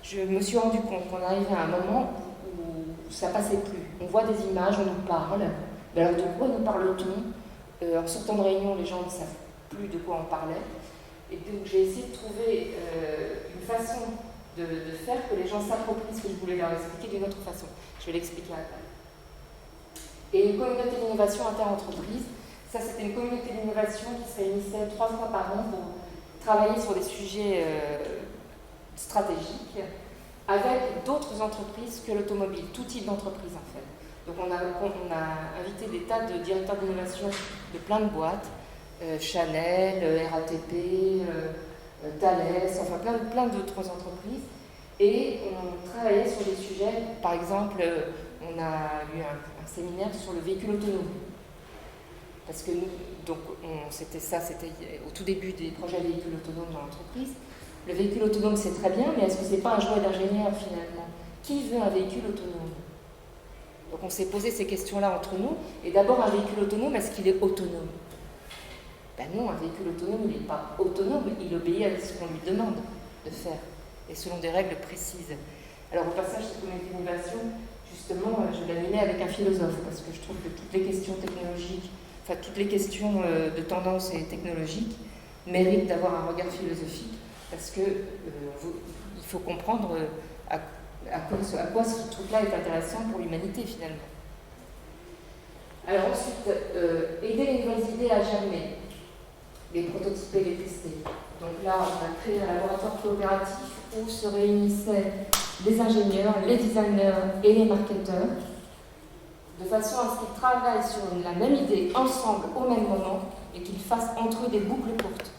je me suis rendu compte qu'on arrivait à un moment où ça passait plus. On voit des images, on nous parle, mais alors de quoi nous parle-t-on? En sortant de réunion, les gens ne savent plus de quoi on parlait. Et donc j'ai essayé de trouver une façon de faire que les gens s'approprient ce que je voulais leur expliquer d'une autre façon. Je vais l'expliquer après. Et une communauté d'innovation inter-entreprise. Ça, c'était une communauté d'innovation qui se réunissait 3 fois par an pour travailler sur des sujets stratégiques avec d'autres entreprises que l'automobile, tout type d'entreprise en fait. Donc on a invité des tas de directeurs d'innovation de plein de boîtes, Chanel, RATP, Thales, enfin plein d'autres entreprises. Et on travaillait sur des sujets, par exemple, on a eu un séminaire sur le véhicule autonome. Parce que nous, donc c'était au tout début des projets véhicules autonomes dans l'entreprise. Le véhicule autonome, c'est très bien, mais est-ce que c'est pas un jouet d'ingénieur finalement? Qui veut un véhicule autonome? Donc on s'est posé ces questions-là entre nous. Et d'abord, un véhicule autonome, est-ce qu'il est autonome? Ben non, un véhicule autonome, il n'est pas autonome, il obéit à ce qu'on lui demande de faire, et selon des règles précises. Alors au passage, cette communauté d'innovation, justement, je l'animais avec un philosophe, parce que je trouve que toutes les questions technologiques, enfin toutes les questions de tendance et technologiques méritent d'avoir un regard philosophique, parce que il faut comprendre à quoi ce truc-là est intéressant pour l'humanité finalement. Alors ensuite, aider les nouvelles idées à germer, les prototyper, les tester. Donc là, on a créé un laboratoire coopératif où se réunissaient les ingénieurs, les designers et les marketeurs, de façon à ce qu'ils travaillent sur la même idée ensemble au même moment et qu'ils fassent entre eux des boucles courtes.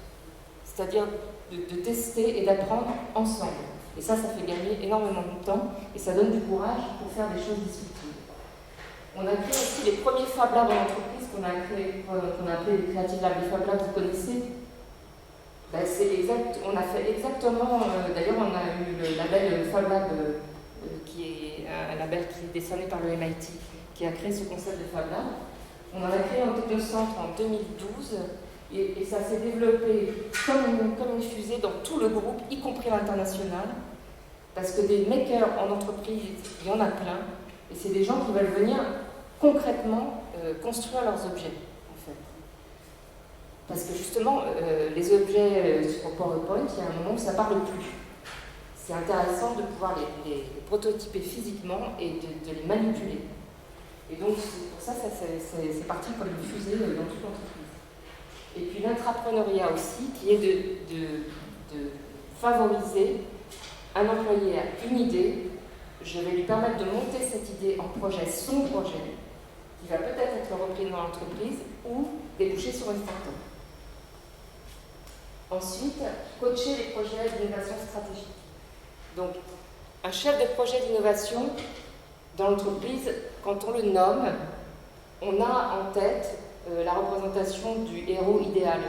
C'est-à-dire de tester et d'apprendre ensemble. Et ça fait gagner énormément de temps et ça donne du courage pour faire des choses disruptives. On a créé aussi les premiers Fab Labs dans l'entreprise qu'on a appelé les Creative Labs. Les Fab Labs, vous connaissez? Ben, on a fait exactement, d'ailleurs on a eu le label Fab Lab, qui est un label qui est décerné par le MIT, qui a créé ce concept de Fab Lab. On en a créé un technocentre en 2012 et ça s'est développé comme une fusée dans tout le groupe, y compris l'international, parce que des makers en entreprise, il y en a plein, et c'est des gens qui veulent venir concrètement construire leurs objets, en fait. Parce que justement, les objets sur PowerPoint, il y a un moment où ça ne parle plus. C'est intéressant de pouvoir les prototyper physiquement et de les manipuler. Et donc, pour ça, c'est parti comme une fusée dans toute l'entreprise. Et puis l'intrapreneuriat aussi, qui est de favoriser un employé à une idée. Je vais lui permettre de monter cette idée en projet, son projet, qui va peut-être être repris dans l'entreprise ou déboucher sur une start-up. Ensuite, coacher les projets d'innovation stratégique. Donc, un chef de projet d'innovation dans l'entreprise, quand on le nomme, on a en tête la représentation du héros idéal,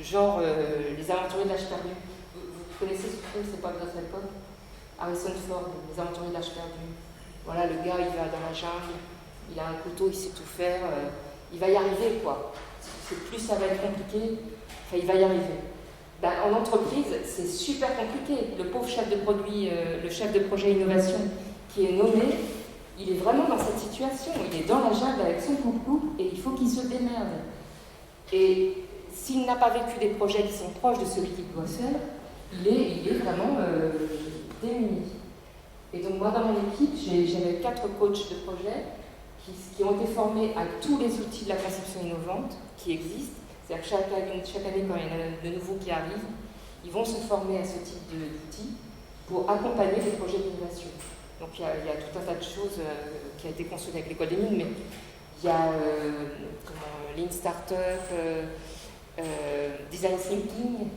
genre les aventuriers de l'âge perdu. Vous connaissez ce film, c'est pas de notre époque? Harrison Ford, les aventuriers de l'âge perdu. Voilà, le gars, il va dans la jungle, il a un couteau, il sait tout faire, il va y arriver, quoi. Plus ça va être compliqué, enfin, il va y arriver. Ben, en entreprise, c'est super compliqué. Le pauvre chef de produit, le chef de projet innovation qui est nommé, il est vraiment dans cette situation. Il est dans la jungle avec son coucou et il faut qu'il se démerde. Et s'il n'a pas vécu des projets qui sont proches de celui qu'il doit faire, il est vraiment démuni. Et donc moi, dans mon équipe, j'avais 4 coachs de projet qui ont été formés à tous les outils de la conception innovante qui existent. C'est-à-dire que chaque année, quand il y en a de nouveaux qui arrivent, ils vont se former à ce type d'outils pour accompagner les projets d'innovation. Donc il y a tout un tas de choses qui a été construit avec l'école des mines, mais il y a Lean Startup, Design Thinking.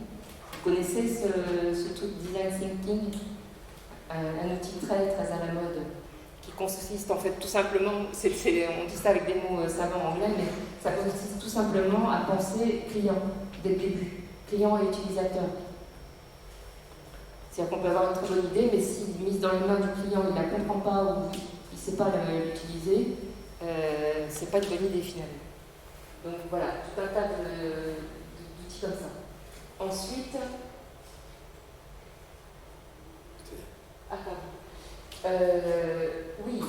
Vous connaissez ce truc Design Thinking, un outil très très à la mode qui consiste en fait tout simplement, on dit ça avec des mots savants anglais, mais ça consiste tout simplement à penser client dès le début, client et utilisateur. C'est-à-dire qu'on peut avoir une très bonne idée, mais s'il est mise dans les mains du client, il ne la comprend pas ou il ne sait pas l'utiliser, c'est pas une bonne idée finalement. Donc voilà, tout un tas d'outils comme ça. Ensuite, oui,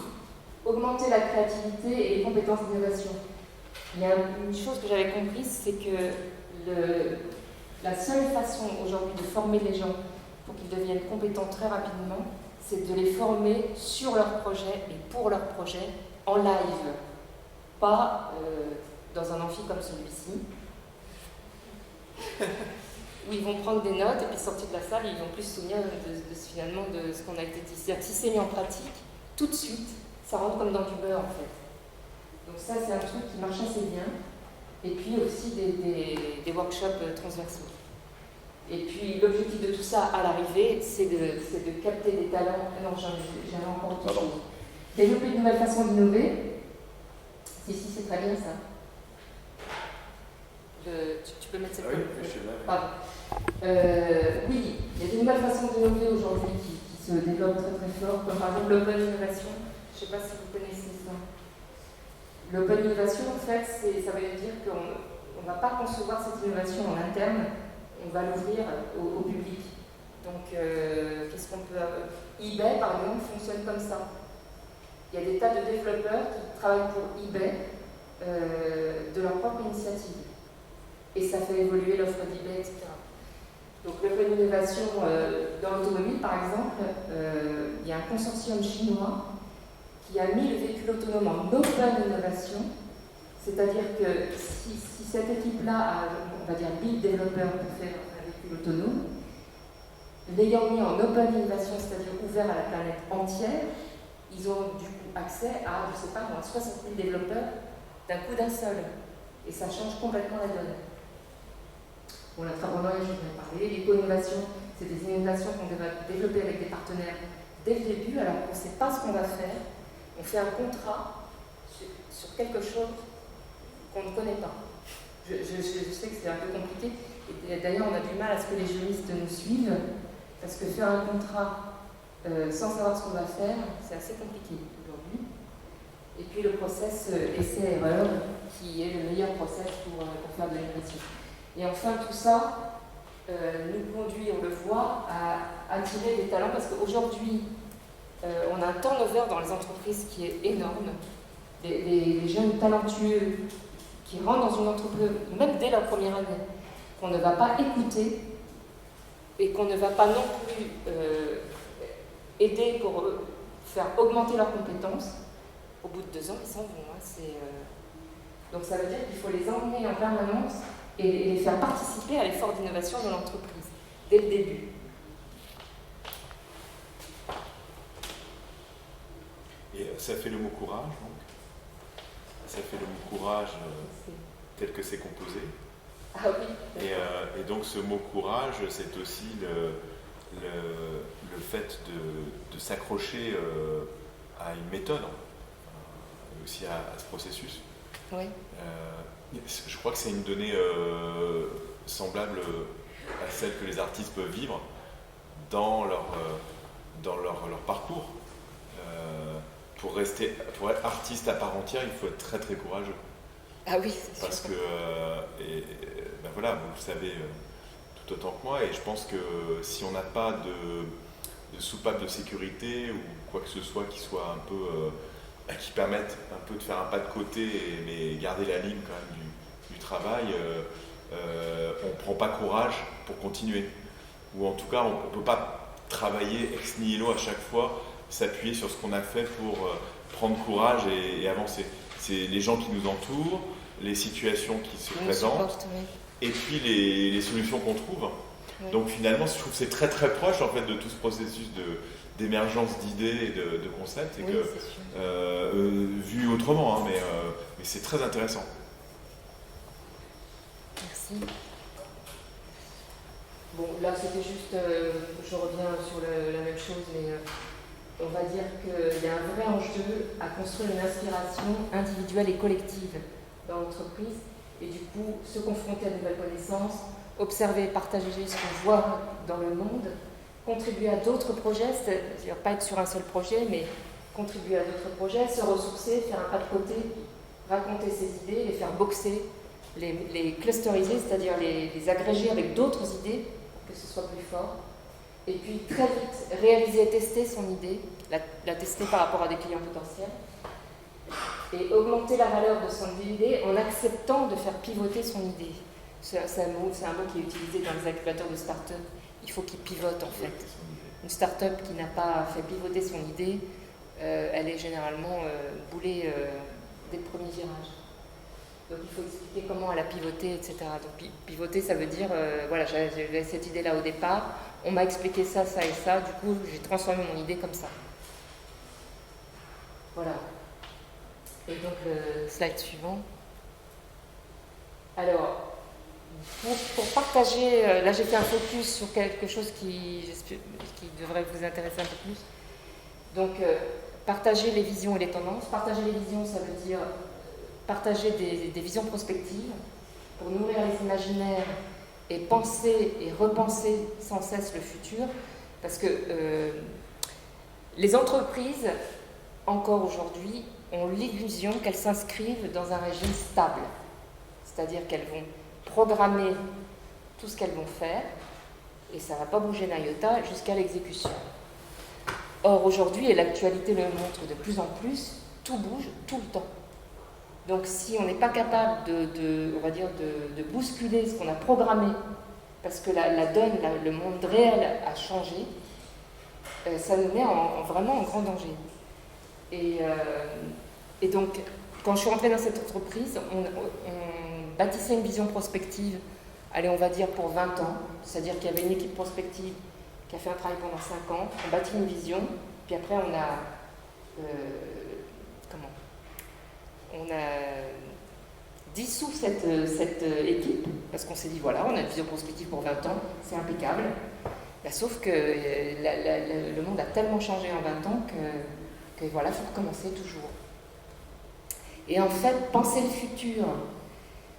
augmenter la créativité et les compétences d'innovation. Il y a une chose que j'avais comprise, c'est que la seule façon aujourd'hui de former les gens pour qu'ils deviennent compétents très rapidement, c'est de les former sur leur projet et pour leur projet en live, pas dans un amphi comme celui-ci, où ils vont prendre des notes et puis sortir de la salle, ils vont plus se souvenir finalement de ce qu'on a été dit. C'est-à-dire que si c'est mis en pratique, tout de suite, ça rentre comme dans du beurre en fait. Donc ça, c'est un truc qui marche assez bien. Et puis aussi des workshops transversaux. Et puis l'objectif de tout ça à l'arrivée, c'est de capter des talents. Non, j'avais encore autre chose. Développer de nouvelles façons d'innover. Si, c'est très bien ça. Tu peux mettre cette oui, je suis là. Pardon. Oui, il y a des nouvelles façons d'innover aujourd'hui qui se développent très très fort, comme par exemple l'open innovation. Je ne sais pas si vous connaissez ça. L'open innovation, en fait, ça veut dire qu'on ne va pas concevoir cette innovation en interne, on va l'ouvrir au public. Donc, qu'est-ce qu'on peut avoir? eBay, par exemple, fonctionne comme ça. Il y a des tas de développeurs qui travaillent pour eBay de leur propre initiative. Et ça fait évoluer l'offre d'eBay, etc. Donc, l'open innovation dans l'automobile, par exemple, il y a un consortium chinois qui a mis le véhicule autonome en open innovation, c'est-à-dire que si cette équipe-là a, on va dire, 1000 développeurs pour faire un véhicule autonome, l'ayant mis en open innovation, c'est-à-dire ouvert à la planète entière, ils ont du coup accès à, je ne sais pas moi, 60 000 développeurs d'un coup d'un seul. Et ça change complètement la donne. Bon, l'entrepreneuriat, je viens de parler. L'éco-innovation, c'est des innovations qu'on va développer avec des partenaires dès le début, alors qu'on ne sait pas ce qu'on va faire. On fait un contrat sur quelque chose qu'on ne connaît pas. Je sais que c'est un peu compliqué. Et d'ailleurs, on a du mal à ce que les juristes nous suivent, parce que faire un contrat sans savoir ce qu'on va faire, c'est assez compliqué aujourd'hui. Et puis le process essai-erreur, qui est le meilleur process pour faire de l'innovation. Et enfin, tout ça nous conduit, on le voit, à attirer des talents, parce qu'aujourd'hui, on a un turnover dans les entreprises qui est énorme. Les jeunes talentueux qui rentrent dans une entreprise, même dès leur première année, qu'on ne va pas écouter et qu'on ne va pas non plus aider pour faire augmenter leurs compétences, au bout de 2 ans, ils s'en vont. Donc ça veut dire qu'il faut les emmener en permanence et les faire participer à l'effort d'innovation de l'entreprise, dès le début. Et ça fait le mot courage, donc. Ça fait le mot courage tel que c'est composé. Ah oui. Et donc ce mot courage, c'est aussi le fait de s'accrocher à une méthode, aussi à ce processus. Oui. Je crois que c'est une donnée semblable à celle que les artistes peuvent vivre dans leur parcours. Pour être artiste à part entière, il faut être très très courageux. Ah oui, c'est sûr. Parce que, ben voilà, vous le savez tout autant que moi, et je pense que si on n'a pas de soupape de sécurité ou quoi que ce soit qui soit un peu, qui permette un peu de faire un pas de côté, mais garder la ligne quand même du travail, on ne prend pas courage pour continuer. Ou en tout cas, on ne peut pas travailler ex nihilo à chaque fois, s'appuyer sur ce qu'on a fait pour prendre courage et avancer. C'est les gens qui nous entourent, les situations qui se présentent, et puis les solutions qu'on trouve. Oui. Donc finalement, je trouve que c'est très très proche en fait de tout ce processus d'émergence d'idées et de concepts, et oui, que vu autrement, hein, mais c'est très intéressant. Merci. Bon, là c'était juste, je reviens sur la même chose, mais on va dire qu'il y a un vrai enjeu à construire une inspiration individuelle et collective dans l'entreprise, et du coup se confronter à de nouvelles connaissances, observer et partager ce qu'on voit dans le monde, contribuer à d'autres projets, c'est-à-dire pas être sur un seul projet, mais contribuer à d'autres projets, se ressourcer, faire un pas de côté, raconter ses idées, les faire boxer, les clusteriser, c'est-à-dire les agréger avec d'autres idées pour que ce soit plus fort. Et puis très vite réaliser et tester son idée, la tester par rapport à des clients potentiels, et augmenter la valeur de son idée en acceptant de faire pivoter son idée. C'est un mot qui est utilisé dans les incubateurs de start-up. Il faut qu'il pivote en fait. Une start-up qui n'a pas fait pivoter son idée, elle est généralement boulée dès le premier virage. Donc il faut expliquer comment elle a pivoté, etc. Donc pivoter, ça veut dire, voilà, j'avais cette idée-là au départ, on m'a expliqué ça, ça et ça, du coup j'ai transformé mon idée comme ça. Voilà. Et donc le slide suivant. Alors, pour partager, là j'ai fait un focus sur quelque chose qui devrait vous intéresser un peu plus. Donc, partager les visions et les tendances. Partager les visions, ça veut dire partager des visions prospectives pour nourrir les imaginaires et penser et repenser sans cesse le futur. Parce que les entreprises, encore aujourd'hui, ont l'illusion qu'elles s'inscrivent dans un régime stable. C'est-à-dire qu'elles vont programmer tout ce qu'elles vont faire et ça ne va pas bouger d'un iota jusqu'à l'exécution. Or, aujourd'hui, et l'actualité le montre de plus en plus, tout bouge tout le temps. Donc, si on n'est pas capable de bousculer ce qu'on a programmé, parce que la donne, le monde réel a changé, ça nous met vraiment en grand danger. Et donc, quand je suis rentrée dans cette entreprise, on bâtissait une vision prospective, allez, on va dire pour 20 ans, c'est-à-dire qu'il y avait une équipe prospective qui a fait un travail pendant 5 ans, on bâtit une vision, puis après on a dissous cette équipe, parce qu'on s'est dit, voilà, on a une vision prospective pour 20 ans, c'est impeccable. Là, sauf que le monde a tellement changé en 20 ans que voilà, il faut recommencer toujours. Et en fait, penser le futur,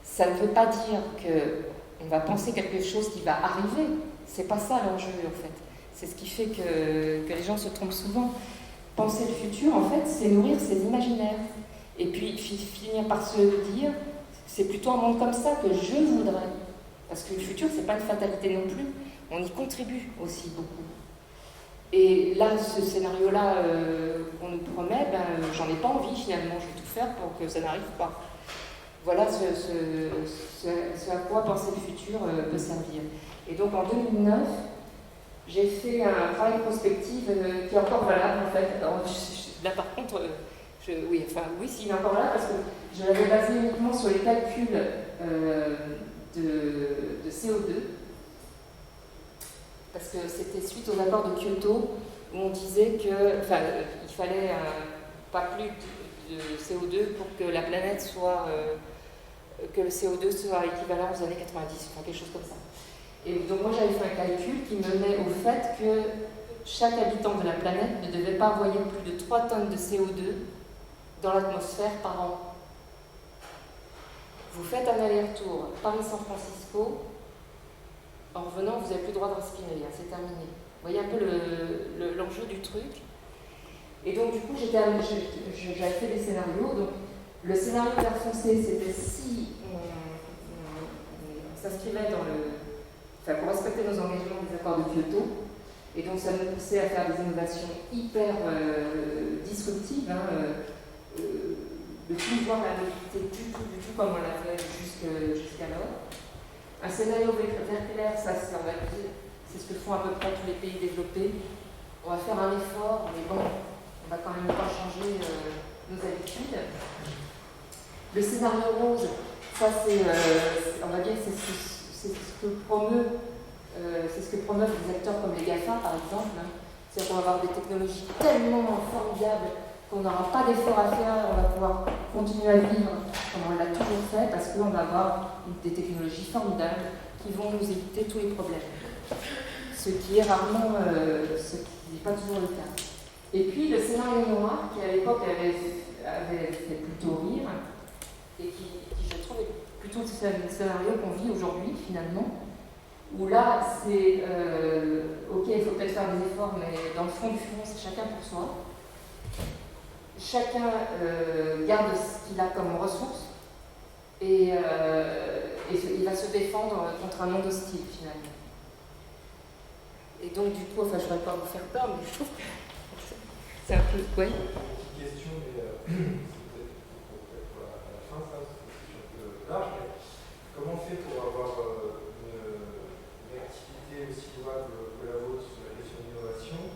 ça ne veut pas dire qu'on va penser quelque chose qui va arriver. C'est pas ça l'enjeu, en fait. C'est ce qui fait que les gens se trompent souvent. Penser le futur, en fait, c'est nourrir ses imaginaires. Et puis finir par se dire, c'est plutôt un monde comme ça que je voudrais. Parce que le futur, c'est pas une fatalité non plus. On y contribue aussi beaucoup. Et là, ce scénario-là qu'on nous promet, j'en ai pas envie finalement. Je vais tout faire pour que ça n'arrive pas. Voilà ce à quoi penser le futur peut servir. Et donc en 2009, j'ai fait un travail prospectif qui est encore valable en fait. Alors, là par contre, oui, s'il est encore là, parce que je l'avais basé uniquement sur les calculs de CO2, parce que c'était suite aux accords de Kyoto où on disait que, il fallait pas plus de CO2 pour que la planète soit, que le CO2 soit équivalent aux années 90, enfin quelque chose comme ça. Et donc moi j'avais fait un calcul qui menait au fait que chaque habitant de la planète ne devait pas envoyer plus de 3 tonnes de CO2 dans l'atmosphère par an. Vous faites un aller-retour Paris-San Francisco, en revenant vous n'avez plus le droit de respirer, hein, c'est terminé. Vous voyez un peu l'enjeu du truc. Et donc du coup j'avais fait des scénarios. Donc, le scénario vert foncé, c'était si on s'inscrivait dans pour respecter nos engagements des accords de Kyoto, et donc ça nous poussait à faire des innovations hyper disruptives, de plus voir la mobilité du tout comme on l'a fait jusqu'alors. Un scénario vert clair, ça c'est ce que font à peu près tous les pays développés. On va faire un effort, mais bon, on va quand même pas changer nos habitudes. Le scénario rose, ça c'est, on va dire, c'est ce que promeuvent des acteurs comme les GAFA par exemple. C'est-à-dire qu'on va avoir des technologies tellement formidables qu'on n'aura pas d'effort à faire, on va pouvoir continuer à vivre comme on l'a toujours fait, parce qu'on va avoir des technologies formidables qui vont nous éviter tous les problèmes. Ce qui est rarement, ce qui n'est pas toujours le cas. Et puis le scénario noir, qui à l'époque avait fait plutôt rire, et qui je trouve est plutôt le scénario qu'on vit aujourd'hui finalement, où là c'est ok, il faut peut-être faire des efforts, mais dans le fond du fond, c'est chacun pour soi. Chacun garde ce qu'il a comme ressources et il va se défendre contre un monde hostile finalement. Et donc du coup, je ne voudrais pas vous faire peur, mais je trouve que c'est un peu... Ouais. Petite question, mais c'est peut-être à la fin, ça, c'est un peu large, mais comment on fait pour avoir une activité aussi louable que la vôtre sur la question de l'innovation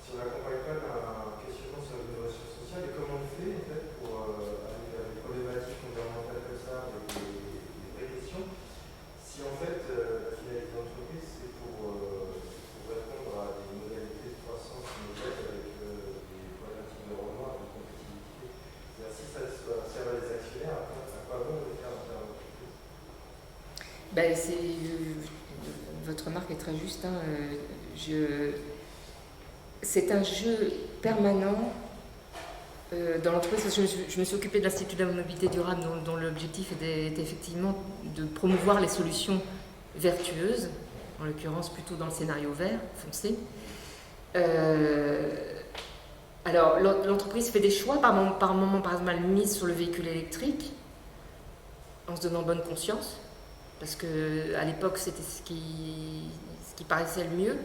si on n'accompagne pas d'un questionnement sur l'innovation sociale, et comment on fait en fait pour aller vers des problématiques environnementales comme ça, avec des vraies questions, si en fait la finalité de l'entreprise c'est pour répondre à des modalités de croissance immédiate avec des problématiques de rendement, de compétitivité. C'est-à-dire si ça sert à des actionnaires, après ça n'a pas bon de le faire dans l'entreprise. Votre remarque est très juste. C'est un jeu permanent dans l'entreprise. Je me suis occupée de l'Institut de la mobilité durable dont l'objectif était effectivement de promouvoir les solutions vertueuses, en l'occurrence plutôt dans le scénario vert foncé. Alors l'entreprise fait des choix, par moment par exemple elle mise sur le véhicule électrique en se donnant bonne conscience, parce qu'à l'époque c'était ce qui paraissait le mieux.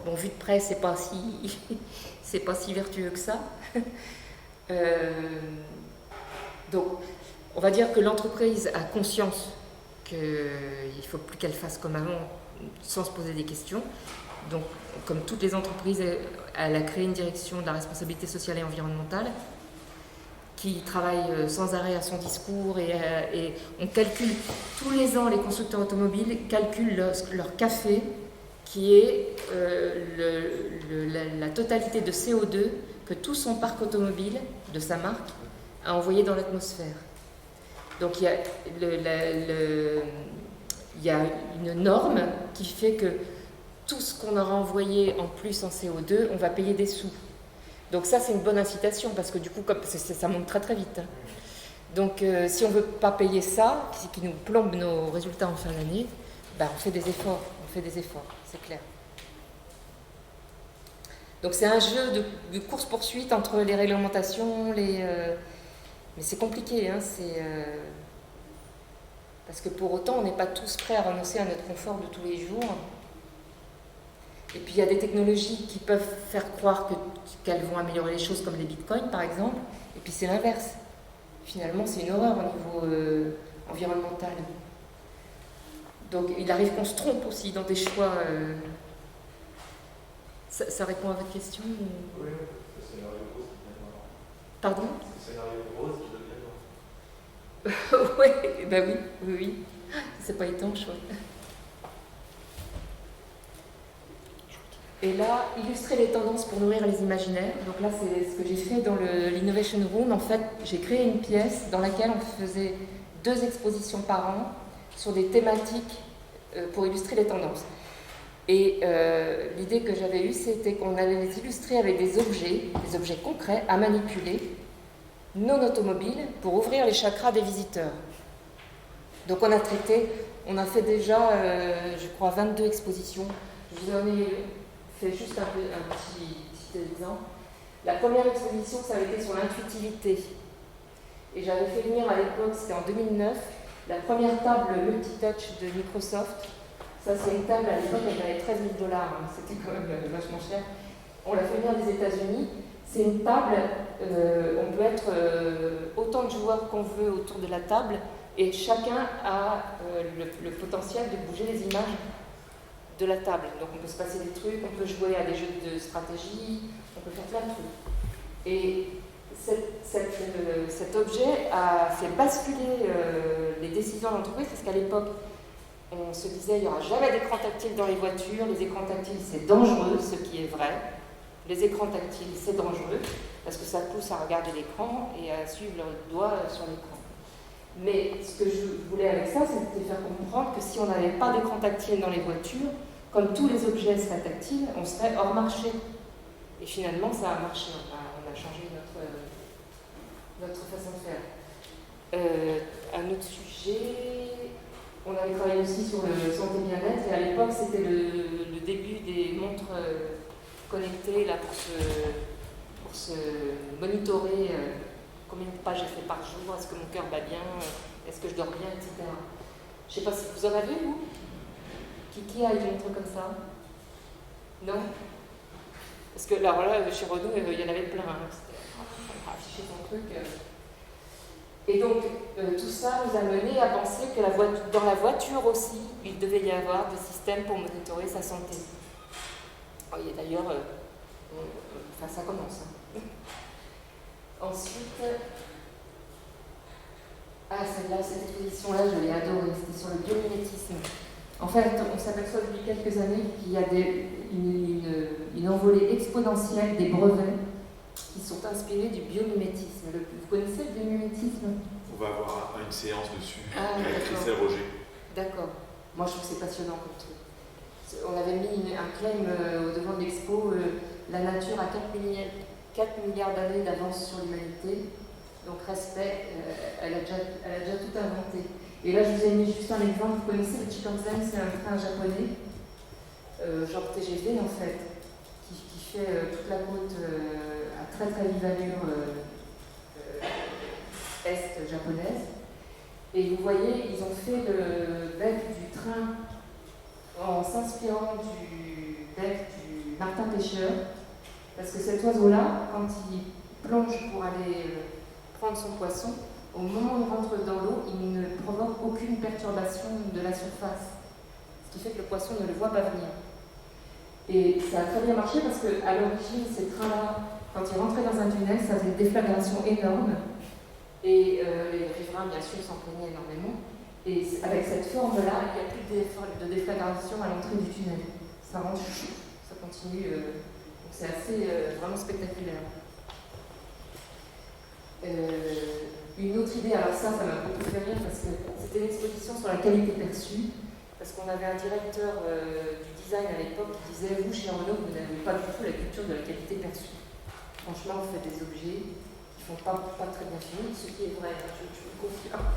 Bon, vu de près, c'est pas si vertueux que ça. Donc, on va dire que l'entreprise a conscience qu'il ne faut plus qu'elle fasse comme avant, sans se poser des questions. Donc, comme toutes les entreprises, elle a créé une direction de la responsabilité sociale et environnementale qui travaille sans arrêt à son discours, et on calcule tous les ans, les constructeurs automobiles calculent leur café, qui est la totalité de CO2 que tout son parc automobile de sa marque a envoyé dans l'atmosphère. Donc il y a une norme qui fait que tout ce qu'on aura envoyé en plus en CO2, on va payer des sous. Donc ça, c'est une bonne incitation, parce que du coup, ça monte très très vite. Donc si on ne veut pas payer ça, qui nous plombe nos résultats en fin d'année, on fait des efforts. C'est clair. Donc c'est un jeu de course-poursuite entre les réglementations, mais c'est compliqué, hein, parce que pour autant, on n'est pas tous prêts à renoncer à notre confort de tous les jours. Et puis il y a des technologies qui peuvent faire croire qu'elles vont améliorer les choses, comme les bitcoins par exemple, et puis c'est l'inverse. Finalement, c'est une horreur au niveau environnemental. Donc il arrive qu'on se trompe aussi dans des choix. Ça répond à votre question ou... Oui, c'est le scénario rose qui devient marrant. Pardon? C'est le scénario rose qui devient marrant. Oui. C'est pas étanche, ouais. Et là, illustrer les tendances pour nourrir les imaginaires. Donc là, c'est ce que j'ai fait dans l'Innovation Room. En fait, j'ai créé une pièce dans laquelle on faisait 2 expositions par an sur des thématiques pour illustrer les tendances. Et l'idée que j'avais eue, c'était qu'on allait les illustrer avec des objets concrets à manipuler, non automobiles, pour ouvrir les chakras des visiteurs. Donc on a fait déjà, je crois, 22 expositions. Je vous en ai fait juste un petit exemple. La première exposition, ça avait été sur l'intuitivité. Et j'avais fait venir à l'époque, c'était en 2009, la première table multitouch de Microsoft. Ça, c'est une table, à l'époque, elle valait $13 000, hein. C'était quand même vachement cher. On l'a fait venir des États-Unis. C'est une table, on peut être autant de joueurs qu'on veut autour de la table, et chacun a le potentiel de bouger les images de la table. Donc on peut se passer des trucs, on peut jouer à des jeux de stratégie, on peut faire plein de trucs. Et cet objet a fait basculer les décisions d'entreprise, parce qu'à l'époque, on se disait il n'y aura jamais d'écran tactile dans les voitures, les écrans tactiles c'est dangereux, ce qui est vrai. Les écrans tactiles c'est dangereux, parce que ça pousse à regarder l'écran et à suivre le doigt sur l'écran. Mais ce que je voulais avec ça, c'était faire comprendre que si on n'avait pas d'écran tactile dans les voitures, comme tous les objets seraient tactiles, on serait hors marché. Et finalement, ça a marché. On a changé notre façon de faire. Un autre sujet, on avait travaillé aussi sur le santé bien-être, et à l'époque, c'était le début des montres connectées là, pour se monitorer. Combien de pas j'ai fait par jour, est-ce que mon cœur bat bien, est-ce que je dors bien, etc. Je ne sais pas si vous en avez, vous qui a une montre comme ça? Non? Parce que alors là, chez Renault, il y en avait plein. Hein. C'était afficher ton truc. Et donc, tout ça nous a mené à penser que dans la voiture aussi, il devait y avoir des systèmes pour monitorer sa santé. Et d'ailleurs, ça commence. Hein. Ensuite, cette exposition-là, je l'ai adorée, c'était sur le biomimétisme. En fait, on s'aperçoit depuis quelques années qu'il y a une envolée exponentielle des brevets qui sont inspirés du biomimétisme. Vous connaissez le biomimétisme? On va avoir une séance dessus avec d'accord. Christelle Roger. D'accord. Moi, je trouve que c'est passionnant comme truc. On avait mis un claim au devant de l'expo, la nature a 4 milliards d'années d'avance sur l'humanité, donc respect, elle a déjà tout inventé. Et là, je vous ai mis juste un exemple. Vous connaissez le Chikansen, c'est un train japonais, genre TGV en fait, qui fait toute la côte à très très vive allure est japonaise. Et vous voyez, ils ont fait le bec du train en s'inspirant du bec du martin pêcheur. Parce que cet oiseau-là, quand il plonge pour aller prendre son poisson, au moment où il rentre dans l'eau, il ne provoque aucune perturbation de la surface. Ce qui fait que le poisson ne le voit pas venir. Et ça a très bien marché parce qu'à l'origine, ces trains-là, quand ils rentraient dans un tunnel, ça faisait des déflagrations énormes. Et les riverains, bien sûr, s'en plaignaient énormément. Et avec cette forme-là, il n'y a plus de déflagration à l'entrée du tunnel. Ça rentre chou, ça continue. C'est assez vraiment spectaculaire. Une autre idée, alors ça m'a beaucoup fait rire parce que c'était une exposition sur la qualité perçue, parce qu'on avait un directeur du design à l'époque qui disait: vous, chez Renault, vous n'avez pas du tout la culture de la qualité perçue. Franchement, vous faites des objets qui ne font pas très bien finis, ce qui est vrai, je vous confirme.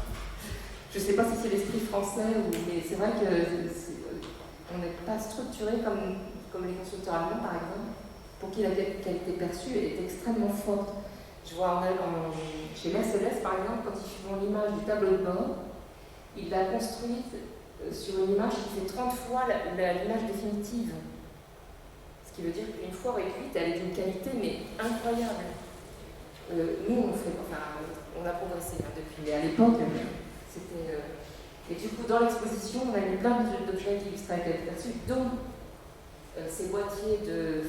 Je ne sais pas si c'est l'esprit français, mais c'est vrai qu'on n'est pas structuré comme les constructeurs allemands, par exemple, pour qui la qualité perçue est extrêmement forte. Je vois chez Mercedes, par exemple, quand ils font l'image du tableau de bord, ils la construisent sur une image qui fait 30 fois l'image définitive. Ce qui veut dire qu'une fois réduite, elle est d'une qualité mais incroyable. Nous, on a progressé depuis, mais à l'époque, c'était... Et du coup, dans l'exposition, on a mis plein d'objets qui illustraient la qualité perçue, dont ces boîtiers de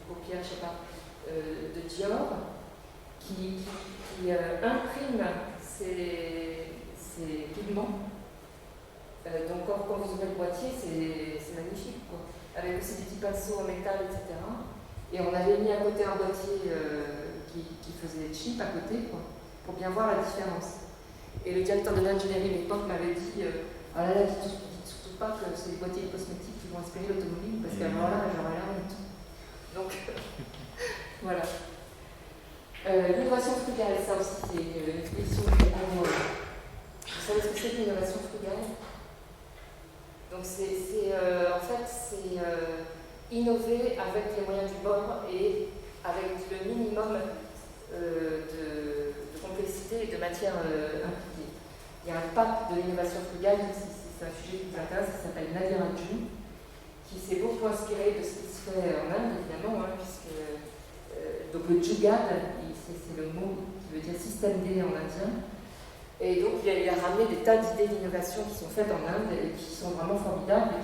paupières, je sais pas, de Dior, qui impriment ces ces pigments. Donc quand vous ouvrez le boîtier, c'est magnifique, quoi. Avec aussi des petits pinceaux en métal, etc. Et on avait mis à côté un boîtier qui faisait chip à côté, quoi, pour bien voir la différence. Et le directeur de l'ingénierie de l'époque m'avait dit ah là là, dites surtout pas que c'est les boîtiers de cosmétiques qui vont inspirer l'automobile, parce qu'alors là, j'aurais la honte. Donc, voilà. L'innovation frugale, ça aussi, c'est une exposition qui est en mode. Vous savez ce que c'est que l'innovation frugale? Donc, en fait, c'est innover avec les moyens du bord et avec le minimum de complexité et de matière impliquée. Il y a un pape de l'innovation frugale, si c'est un sujet qui vous intéresse, qui s'appelle Nadir Adjou, qui s'est beaucoup inspiré de ce qui se fait en Inde, évidemment, hein, puisque donc le Jugaad, c'est le mot qui veut dire système D en indien. Et donc il a ramené des tas d'idées d'innovation qui sont faites en Inde et qui sont vraiment formidables et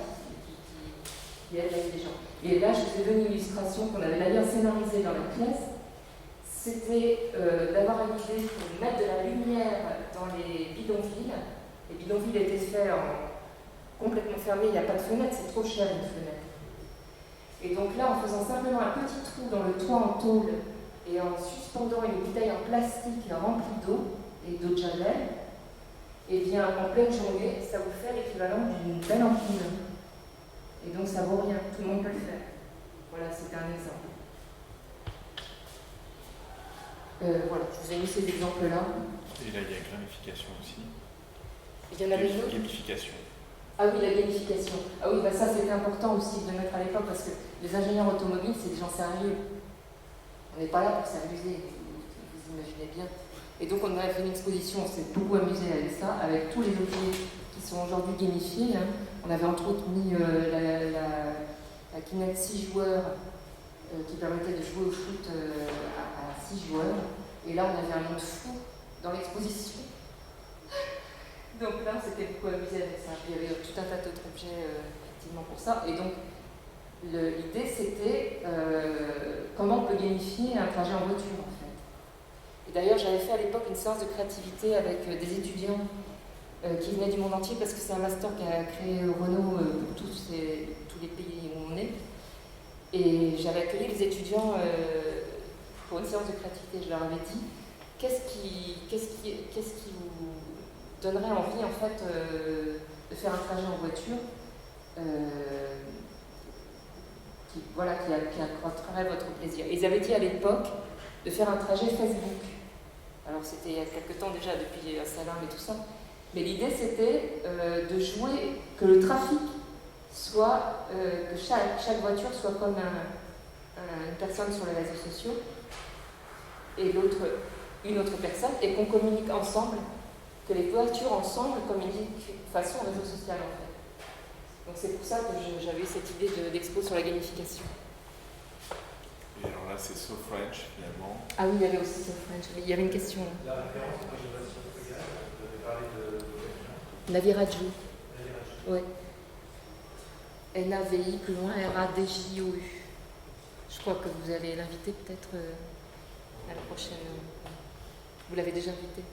qui aident les gens. Et là, je vous ai donné une illustration qu'on avait d'ailleurs scénarisée dans la pièce. C'était d'avoir une idée pour mettre de la lumière dans les bidonvilles. Les bidonvilles étaient faits complètement fermés, il n'y a pas de fenêtre, c'est trop cher une fenêtre. Et donc là, en faisant simplement un petit trou dans le toit en tôle et en suspendant une bouteille en plastique remplie d'eau et d'eau de javel, et bien en pleine journée, ça vous fait l'équivalent d'une belle ampoule. Et donc ça vaut rien, tout le monde peut le faire. Voilà, c'était un exemple. Voilà, je vous ai mis ces exemples-là. Et là, il y a gamification aussi. Il y en avait d'autres. Gamification. Ah oui, la gamification. Ah oui, bah ça c'était important aussi de mettre à l'époque parce que les ingénieurs automobiles, c'est des gens sérieux. On n'est pas là pour s'amuser, vous imaginez bien. Et donc on a fait une exposition, on s'est beaucoup amusé avec ça, avec tous les objets qui sont aujourd'hui gamifiés. Hein. On avait entre autres mis la Kinect 6 joueurs qui permettait de jouer au foot à 6 joueurs. Et là on avait un monde fou dans l'exposition. Donc là, on s'était beaucoup amusé avec ça. Il y avait tout un tas d'autres objets effectivement pour ça. Et donc, l'idée, c'était comment on peut gamifier un trajet en voiture, en fait. Et d'ailleurs, j'avais fait à l'époque une séance de créativité avec des étudiants qui venaient du monde entier, parce que c'est un master qu'a créé Renault pour tous les pays où on est. Et j'avais accueilli les étudiants pour une séance de créativité. Je leur avais dit, qu'est-ce qui vous donnerait envie en fait de faire un trajet en voiture qui accroîtrait votre plaisir. Ils avaient dit à l'époque de faire un trajet Facebook. Alors c'était il y a quelque temps déjà, depuis Salam et tout ça. Mais l'idée c'était de jouer que le trafic soit, que chaque voiture soit comme une personne sur les réseaux sociaux et une autre personne, et qu'on communique ensemble, que les voitures ensemble communiquent façon réseau social en fait. Donc c'est pour ça que j'avais eu cette idée d'expo sur la gamification. Et alors là, c'est So French finalement. Ah oui, il y avait aussi So French. Il y avait une question. La référence à l'innovation frugale, vous avez parlé de Naviraju. Oui. NAVI, plus loin, RADJOU. Je crois que vous allez l'inviter peut-être à la prochaine. Vous l'avez déjà invité.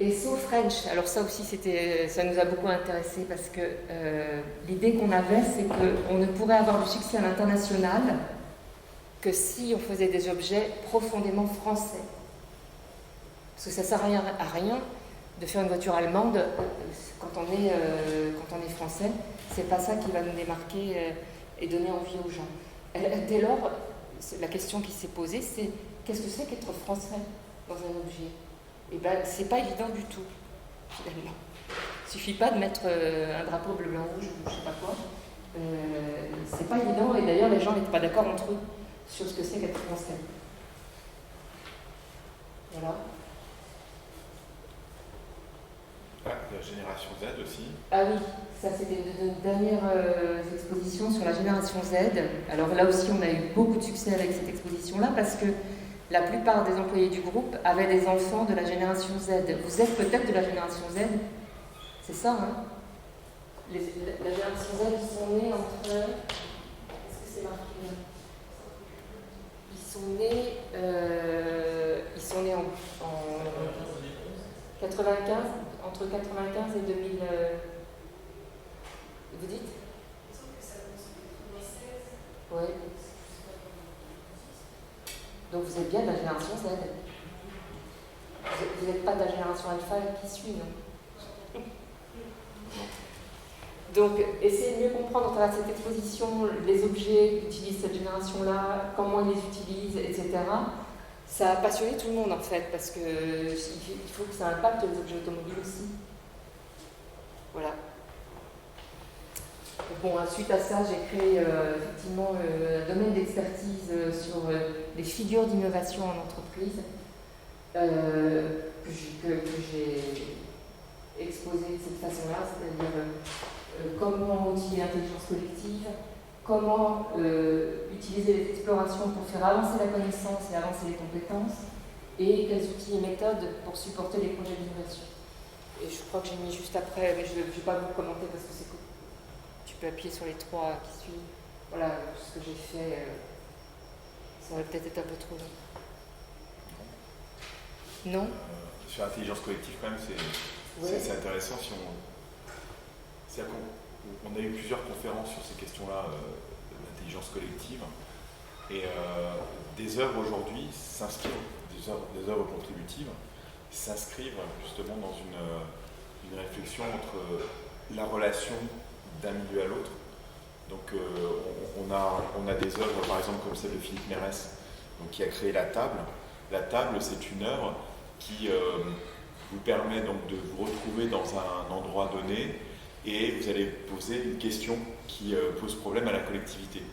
Et So French, alors ça aussi ça nous a beaucoup intéressé parce que l'idée qu'on avait, c'est qu'on ne pourrait avoir du succès à l'international que si on faisait des objets profondément français. Parce que ça ne sert à rien de faire une voiture allemande quand on est français. C'est pas ça qui va nous démarquer et donner envie aux gens. Dès lors, la question qui s'est posée, c'est qu'est-ce que c'est qu'être français dans un objet? Et bien, c'est pas évident du tout, finalement. Il suffit pas de mettre un drapeau bleu, blanc, rouge, ou je sais pas quoi. C'est pas évident, et d'ailleurs, les gens n'étaient pas d'accord entre eux sur ce que c'est qu'être français. Voilà. Ah, la génération Z aussi. Ah oui, ça c'était une dernière exposition sur la génération Z. Alors là aussi, on a eu beaucoup de succès avec cette exposition-là, parce que la plupart des employés du groupe avaient des enfants de la génération Z. Vous êtes peut-être de la génération Z? C'est ça, hein? La génération Z, ils sont nés entre... Est-ce que c'est marqué là? Ils sont nés en 95, entre 95 et 2000. Vous dites? Il me semble que ça commence en 96. Oui. Donc vous êtes bien de la génération Z. Vous n'êtes pas de la génération alpha qui suit, non? Donc, essayez de mieux comprendre à travers cette exposition les objets qu'utilise cette génération-là, comment ils les utilisent, etc. Ça a passionné tout le monde en fait, parce qu'il faut que ça impacte les objets automobiles aussi. Voilà. Bon, suite à ça, j'ai créé effectivement un domaine d'expertise sur les figures d'innovation en entreprise que j'ai exposé de cette façon-là, c'est-à-dire comment utiliser l'intelligence collective, comment utiliser les explorations pour faire avancer la connaissance et avancer les compétences, et quels outils et méthodes pour supporter les projets d'innovation. Et je crois que j'ai mis juste après, mais je ne vais pas vous commenter parce que c'est cool. Tu peux appuyer sur les 3 qui suivent. Voilà ce que j'ai fait. Ça va peut-être être un peu trop long. Non? Sur l'intelligence collective, quand même, c'est intéressant si on. C'est-à-dire qu'on a eu plusieurs conférences sur ces questions-là, l'intelligence collective, et des œuvres aujourd'hui s'inscrivent, des œuvres contributives s'inscrivent justement dans une réflexion entre la relation d'un milieu à l'autre. Donc on a des œuvres, par exemple, comme celle de Philippe Mérès, donc, qui a créé La Table. La Table, c'est une œuvre qui vous permet donc de vous retrouver dans un endroit donné et vous allez poser une question qui pose problème à la collectivité.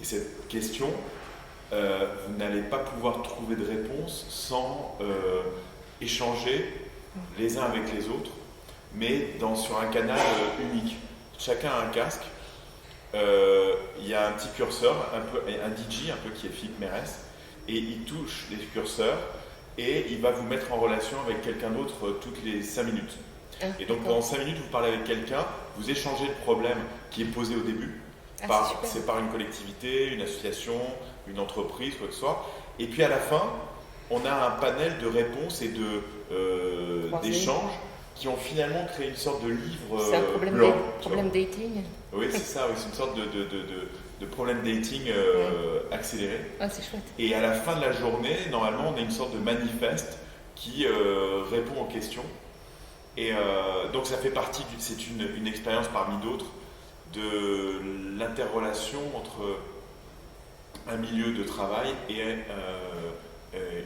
Et cette question, vous n'allez pas pouvoir trouver de réponse sans échanger les uns avec les autres, mais sur un canal unique. Chacun a un casque, il y a un petit curseur, un DJ un peu qui est Philippe Mérès, et il touche les curseurs et il va vous mettre en relation avec quelqu'un d'autre toutes les 5 minutes. Et donc pendant 5 minutes, vous parlez avec quelqu'un, vous échangez le problème qui est posé au début. C'est par une collectivité, une association, une entreprise, quoi que ce soit. Et puis à la fin, on a un panel de réponses et d'échanges qui ont finalement créé une sorte de livre c'est un problème blanc. Problème dating. Oui, c'est ça, oui, c'est une sorte de problème dating accéléré. Ah, c'est chouette. Et à la fin de la journée, normalement, on a une sorte de manifeste qui répond aux questions. Et donc ça fait partie, c'est une expérience parmi d'autres, de l'interrelation entre un milieu de travail et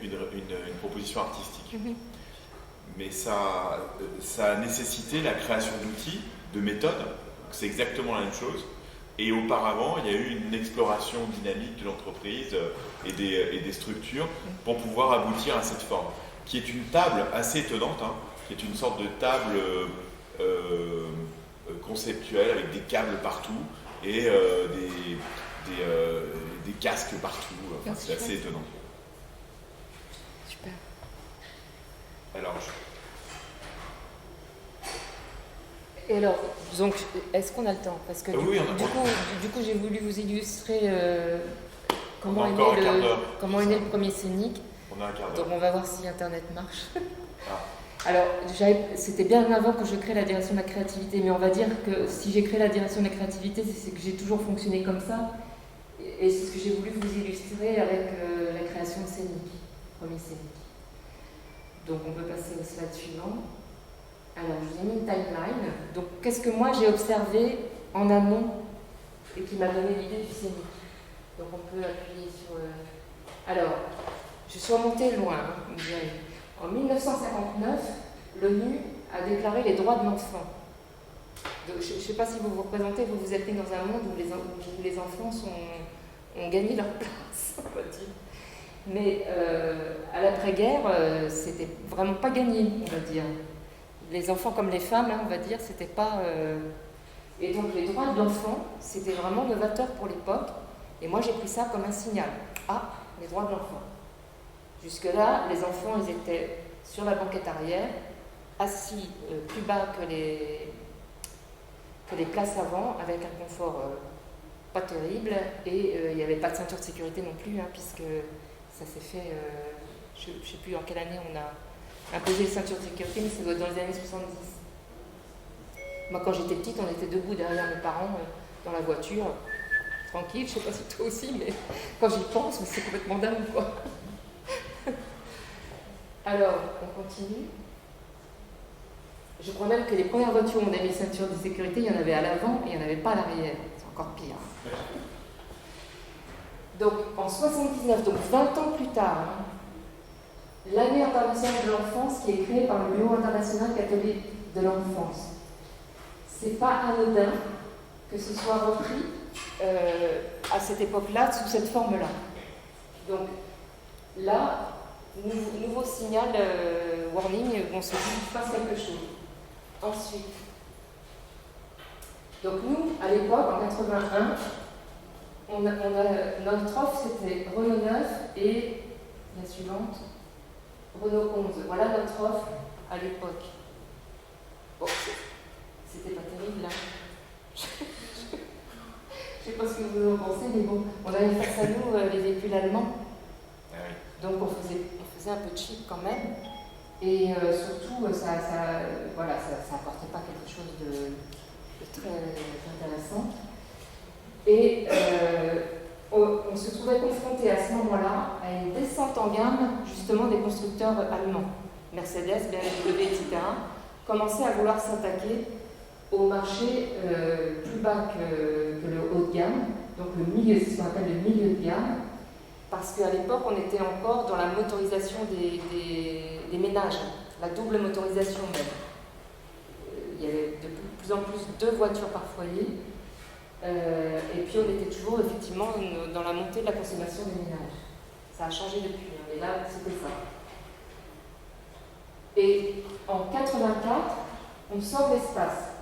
une proposition artistique. Mm-hmm. Mais ça a nécessité la création d'outils, de méthodes, c'est exactement la même chose. Et auparavant, il y a eu une exploration dynamique de l'entreprise et des structures pour pouvoir aboutir à cette forme, qui est une table assez étonnante, hein, qui est une sorte de table conceptuelle avec des câbles partout et des casques partout. Enfin, c'est assez étonnant. Super. Alors, Et alors, donc, est-ce qu'on a le temps? Parce que du coup, j'ai voulu vous illustrer comment est né le premier scénique. On a un quart d'heure. Donc on va voir si Internet marche. Ah. Alors, c'était bien avant que je crée la direction de la créativité, mais on va dire que si j'ai créé la direction de la créativité, c'est que j'ai toujours fonctionné comme ça. Et c'est ce que j'ai voulu vous illustrer avec la création de scénique, premier scénique. Donc on peut passer au slide suivant. Alors, je vous ai mis une timeline. Donc, qu'est-ce que moi j'ai observé en amont et qui m'a donné l'idée du scénique? Donc, on peut appuyer sur. Alors, je suis remontée loin, hein, vous me direz. En 1959, l'ONU a déclaré les droits de l'enfant. Je ne sais pas si vous vous représentez, vous êtes né dans un monde où les enfants ont gagné leur place, on va dire. Mais à l'après-guerre, c'était vraiment pas gagné, on va dire. Les enfants comme les femmes, hein, on va dire, c'était pas... Et donc les droits de l'enfant, c'était vraiment novateur pour l'époque. Et moi j'ai pris ça comme un signal. Ah, les droits de l'enfant. Jusque-là, les enfants, ils étaient sur la banquette arrière, assis plus bas que les places avant, avec un confort pas terrible. Et il n'y avait pas de ceinture de sécurité non plus, hein, puisque ça s'est fait... je ne sais plus en quelle année on a imposer les ceintures de sécurité, mais ça doit être dans les années 70. Moi, quand j'étais petite, on était debout derrière mes parents dans la voiture, tranquille. Je sais pas si toi aussi, mais quand j'y pense, c'est complètement dingue, quoi. Alors, on continue. Je crois même que les premières voitures où on avait les ceintures de sécurité, il y en avait à l'avant et il n'y en avait pas à l'arrière. C'est encore pire. Donc, en 79, donc 20 ans plus tard, l'année internationale de l'enfance qui est créée par le Bureau international catholique de l'enfance. C'est pas anodin que ce soit repris à cette époque-là sous cette forme-là. Donc là, nouveau signal warning, on se dit qu'il fasse quelque chose. Ensuite, donc nous, à l'époque, en 81, notre offre c'était Renault 9 et la suivante, Renault 11. Voilà notre offre à l'époque. Bon, c'était pas terrible là. Je sais pas ce que vous en pensez, mais bon, on avait face à nous les véhicules allemands. Donc on faisait un peu de chic quand même. Et surtout, ça apportait pas quelque chose de très intéressant. Et on se trouvait confronté à ce moment-là à une descente en gamme justement des constructeurs allemands. Mercedes, BMW, etc. commençaient à vouloir s'attaquer au marché plus bas que le haut de gamme, donc le milieu, c'est ce qu'on appelle le milieu de gamme, parce qu'à l'époque on était encore dans la motorisation des ménages, la double motorisation même. Il y avait de plus en plus 2 voitures par foyer, et puis on était toujours effectivement dans la montée de la consommation des ménages. Ça a changé depuis, mais là c'était ça. Et en 84, on sort l'espace.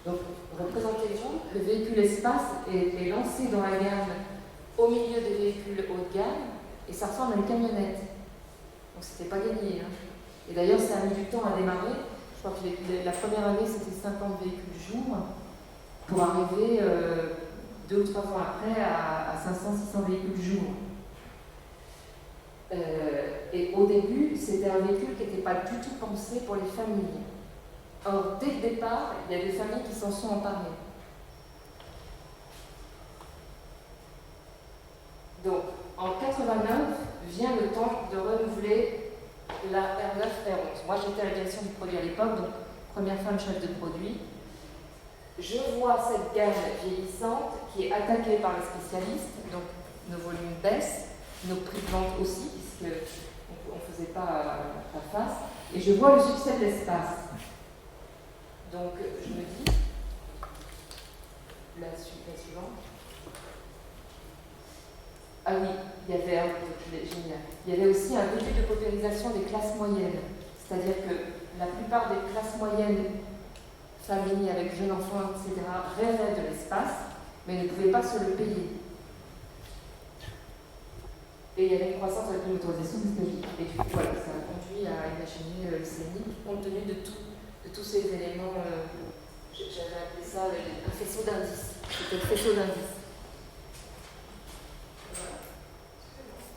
Donc, représentez-vous, le véhicule espace est lancé dans la gamme au milieu des véhicules haut de gamme et ça ressemble à une camionnette. Donc, c'était pas gagné. Hein. Et d'ailleurs, ça a mis du temps à démarrer. Je crois que la première année, c'était 50 véhicules jour pour arriver 2 ou 3 ans après à 500-600 véhicules jour. Et au début, c'était un véhicule qui n'était pas du tout pensé pour les familles. Or, dès le départ, il y a des familles qui s'en sont emparées. Donc, en 89, vient le temps de renouveler la R9, R11. Moi, j'étais à la direction du produit à l'époque, donc première femme chef de produit. Je vois cette gamme vieillissante qui est attaquée par les spécialistes, donc nos volumes baissent, nos prix de vente aussi, puisqu'on ne faisait pas face, et je vois le succès de l'espace. Donc je me dis, la suivante. Ah oui, il y avait génial. Il y avait aussi un début de paupérisation des classes moyennes. C'est-à-dire que la plupart des classes moyennes, familles avec jeunes enfants, etc., rêvaient de l'espace, mais ne pouvaient pas se le payer. Et il y avait une croissance avec une motorisation technologique. Et du coup, voilà, ça a conduit à imaginer le scénic, compte tenu de tous ces éléments. J'avais appelé ça un faisceau d'indices. C'était le faisceau d'indices.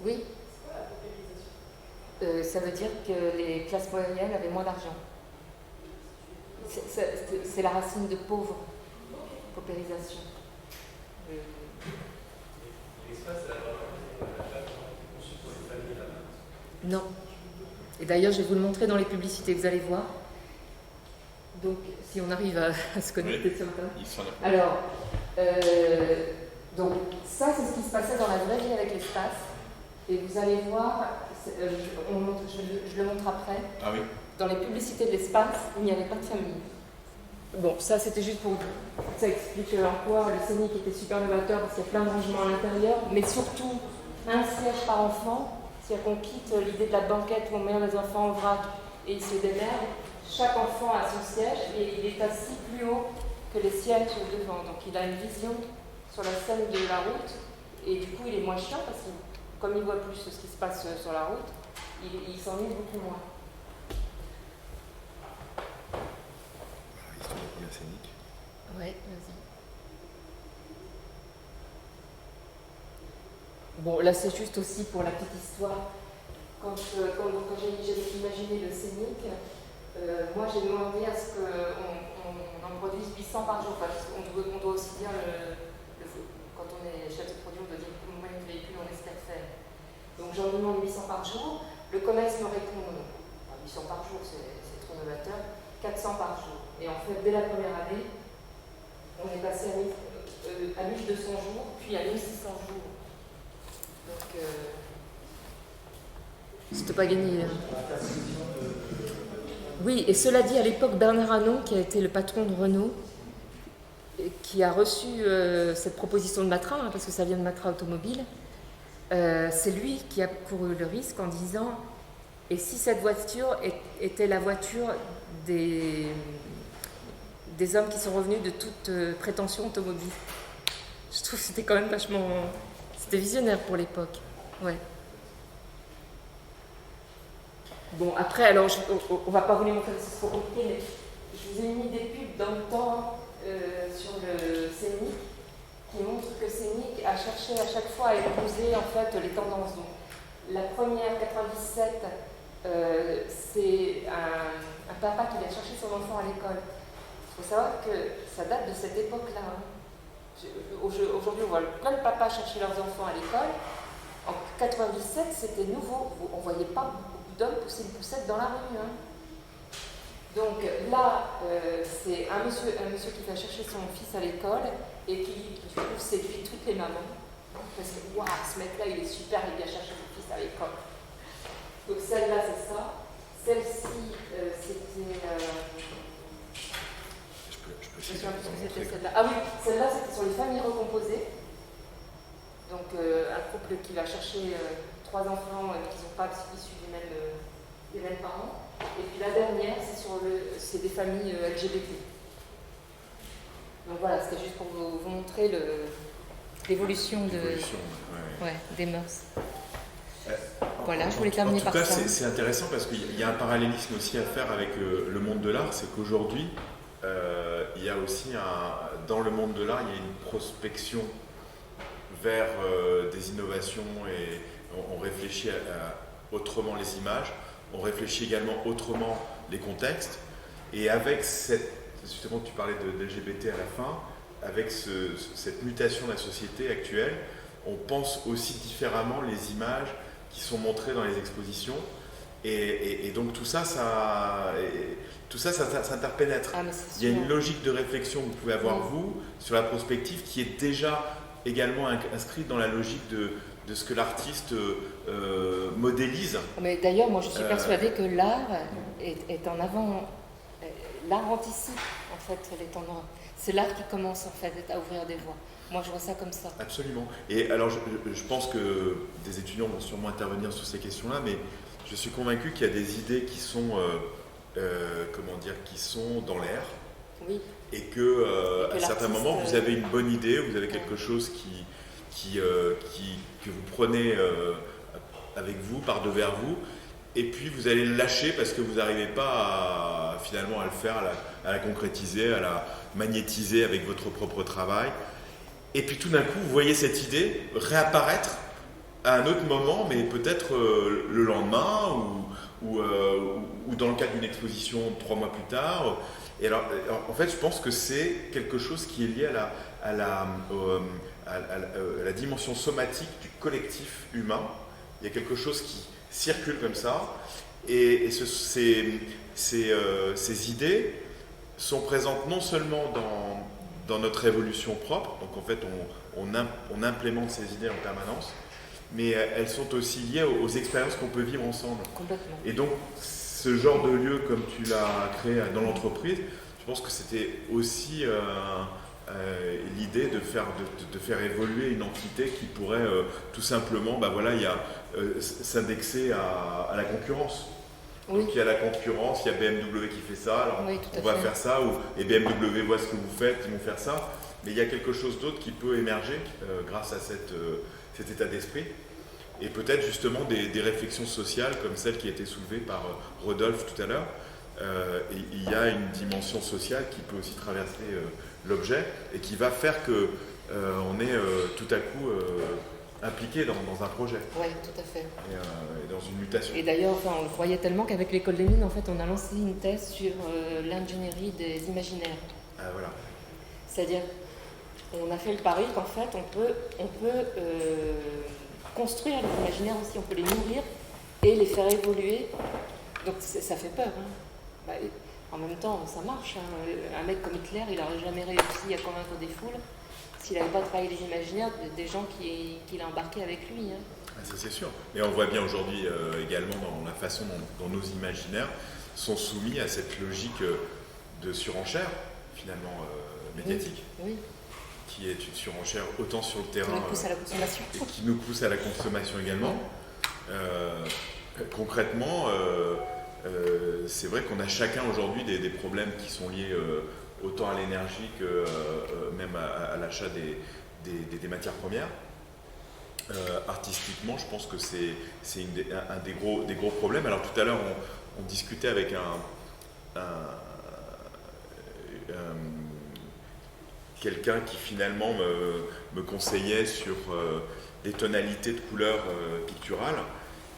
Oui. Ça veut dire que les classes moyennes avaient moins d'argent. C'est la racine de pauvre, paupérisation. L'espace, c'est la conçu pour les familles là-bas. Non. Et d'ailleurs, je vais vous le montrer dans les publicités, vous allez voir. Donc, si on arrive à se connecter sur Internet. Alors, donc, ça, c'est ce qui se passait dans la vraie vie avec l'espace. Et vous allez voir, je le montre après. Ah oui. Dans les publicités de l'espace, il n'y avait pas de famille. Bon, ça c'était juste pour. Ça explique en quoi le scénic était super novateur, parce qu'il y a plein de rangements à l'intérieur, mais surtout un siège par enfant. C'est-à-dire qu'on quitte l'idée de la banquette où on met les enfants en vrac et ils se démerdent. Chaque enfant a son siège et il est assis plus haut que les sièges devant. Donc il a une vision sur la scène de la route et du coup il est moins chiant parce que comme il voit plus ce qui se passe sur la route, il s'ennuie beaucoup moins. Ouais, vas-y. Bon, là c'est juste aussi pour la petite histoire. Quand j'ai imaginer le scénic, moi j'ai demandé à ce qu'on en produise 800 par jour. Parce qu'on doit aussi dire, quand on est chef de produit, on doit dire combien de véhicules on espère faire. Donc j'en demande 800 par jour. Le commerce me répond non. 800 par jour, c'est trop novateur. 400 par jour. Et en fait, dès la première année, on est passé à 1200 jours, puis à 1600 jours. Donc, c'était pas gagné. Oui, et cela dit, à l'époque, Bernard Arnault, qui a été le patron de Renault, qui a reçu cette proposition de Matra, parce que ça vient de Matra Automobile, c'est lui qui a couru le risque en disant « Et si cette voiture était la voiture des hommes qui sont revenus de toute prétention automobile ?» Je trouve que c'était quand même vachement... C'était visionnaire pour l'époque. Ouais. Bon, après, alors, on va pas vous les montrer, c'est trop compliqué, mais je vous ai mis des pubs dans le temps sur le Scénic qui montrent que Scénic a cherché à chaque fois à épouser en fait les tendances. Donc, la première, 97, c'est un papa qui vient chercher son enfant à l'école. Il faut savoir que ça date de cette époque-là. Hein. Aujourd'hui, on voit plein de papas chercher leurs enfants à l'école. En 97, c'était nouveau. On ne voyait pas beaucoup d'hommes pousser une poussette dans la rue. Hein. Donc là, c'est un monsieur qui va chercher son fils à l'école et qui du coup séduit toutes les mamans. Parce que, waouh, ce mec-là, il est super, il vient chercher son fils à l'école. Donc celle-là, c'est ça. Celle-ci, c'était... Je me souviens plus ce que c'était celle-là. Ah oui, celle-là, c'était sur les familles recomposées. Donc un couple qui va chercher 3 enfants qui ne sont pas issus des mêmes parents. Et puis la dernière, c'est des familles LGBT. Donc voilà, c'était juste pour vous montrer l'évolution des mœurs. Voilà, je voulais terminer par ça. En tout cas, c'est intéressant parce qu'il y a un parallélisme aussi à faire avec le monde de l'art, c'est qu'aujourd'hui, il y a aussi dans le monde de l'art, il y a une prospection vers des innovations et on réfléchit autrement les images, on réfléchit également autrement les contextes et avec justement tu parlais de LGBT à la fin, avec cette mutation de la société actuelle, on pense aussi différemment les images qui sont montrées dans les expositions et donc tout ça s'interpénètre. Il y a une logique de réflexion que vous pouvez avoir vous sur la prospective qui est déjà également inscrite dans la logique de ce que l'artiste modélise. Mais d'ailleurs, moi je suis persuadée que l'art est en avant. L'art anticipe en fait les tendances. C'est l'art qui commence en fait à ouvrir des voies. Moi je vois ça comme ça. Absolument. Et alors je pense que des étudiants vont sûrement intervenir sur ces questions-là, mais je suis convaincu qu'il y a des idées qui sont, qui sont dans l'air. Oui. Et que à certains moments vous avez une bonne idée, vous avez quelque chose que vous prenez avec vous, par devers vous, et puis vous allez le lâcher parce que vous n'arrivez pas finalement à le faire, à la concrétiser, à la magnétiser avec votre propre travail. Et puis tout d'un coup, vous voyez cette idée réapparaître à un autre moment, mais peut-être le lendemain ou dans le cadre d'une exposition 3 mois plus tard. Et alors, en fait, je pense que c'est quelque chose qui est lié à la dimension somatique du collectif humain. Il y a quelque chose qui circule comme ça. Et ces idées sont présentes non seulement dans notre évolution propre, donc en fait, on implémente ces idées en permanence, mais elles sont aussi liées aux expériences qu'on peut vivre ensemble. Complètement. Et donc, ce genre de lieu, comme tu l'as créé dans l'entreprise, je pense que c'était aussi l'idée de faire évoluer une entité qui pourrait tout simplement s'indexer à la concurrence. Oui. Donc il y a la concurrence, il y a BMW qui fait ça, alors oui, on va faire ça, et BMW voit ce que vous faites, ils vont faire ça. Mais il y a quelque chose d'autre qui peut émerger grâce à cet état d'esprit. Et peut-être justement des réflexions sociales comme celle qui a été soulevée par Rodolphe tout à l'heure. Il y a une dimension sociale qui peut aussi traverser l'objet et qui va faire qu'on est tout à coup impliqués dans un projet Oui, tout à fait. et dans une mutation. Et d'ailleurs, enfin, on le croyait tellement qu'avec l'école des mines, en fait, on a lancé une thèse sur l'ingénierie des imaginaires. Ah, voilà. C'est-à-dire, on a fait le pari qu'en fait, on peut construire les imaginaires aussi, on peut les nourrir et les faire évoluer. Donc ça fait peur. Hein. Bah, en même temps, ça marche. Hein. Un mec comme Hitler, il n'aurait jamais réussi à convaincre des foules s'il n'avait pas travaillé les imaginaires des gens qu'il a embarqués avec lui. Hein. Ah, ça c'est sûr. Et on voit bien aujourd'hui également dans la façon dont nos imaginaires sont soumis à cette logique de surenchère, finalement médiatique, Oui. qui est une surenchère autant sur le terrain Qui nous pousse à la consommation. et qui nous pousse à la consommation également. Concrètement, c'est vrai qu'on a chacun aujourd'hui des problèmes qui sont liés autant à l'énergie que même à l'achat des matières premières. Artistiquement, je pense que c'est un des gros problèmes. Alors tout à l'heure, on discutait avec quelqu'un qui finalement me conseillait sur les tonalités de couleurs picturales.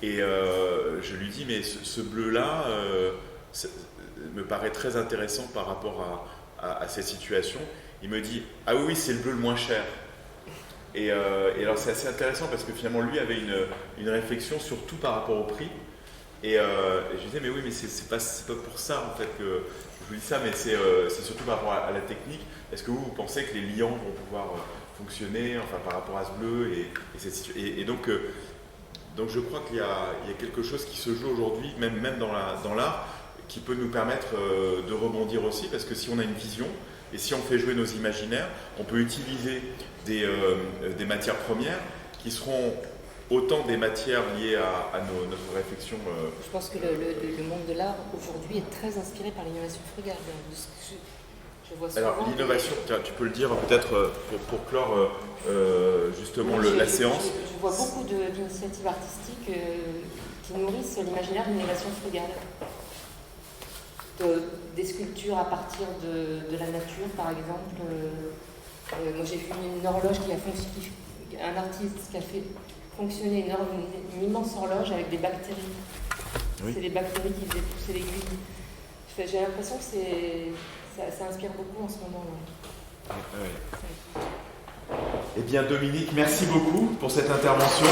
Et je lui dis, mais ce bleu-là me paraît très intéressant par rapport à cette situation. Il me dit, ah oui, c'est le bleu le moins cher. Et alors c'est assez intéressant parce que finalement lui avait une réflexion surtout par rapport au prix. Et je lui disais, mais oui, mais c'est pas pour ça en fait que je vous dis ça, mais c'est surtout par rapport à la technique. Est-ce que vous pensez que les liants vont pouvoir fonctionner enfin, par rapport à ce bleu et donc je crois qu'il y a quelque chose qui se joue aujourd'hui, même dans l'art, qui peut nous permettre de rebondir aussi, parce que si on a une vision, et si on fait jouer nos imaginaires, on peut utiliser des matières premières qui seront autant des matières liées à notre réflexion. Je pense que le monde de l'art aujourd'hui est très inspiré par l'innovation frugale. Je vois souvent. Alors l'innovation, tu peux le dire peut-être pour clore justement la séance. Je vois beaucoup d'initiatives artistiques qui nourrissent l'imaginaire d'une innovation frugale. Des sculptures à partir de la nature, par exemple. Moi, j'ai vu une horloge un artiste qui a fait fonctionner une immense horloge avec des bactéries. Oui. C'est les bactéries qui faisaient pousser l'aiguille. J'ai l'impression que ça inspire beaucoup en ce moment. Eh bien, Dominique, merci beaucoup pour cette intervention.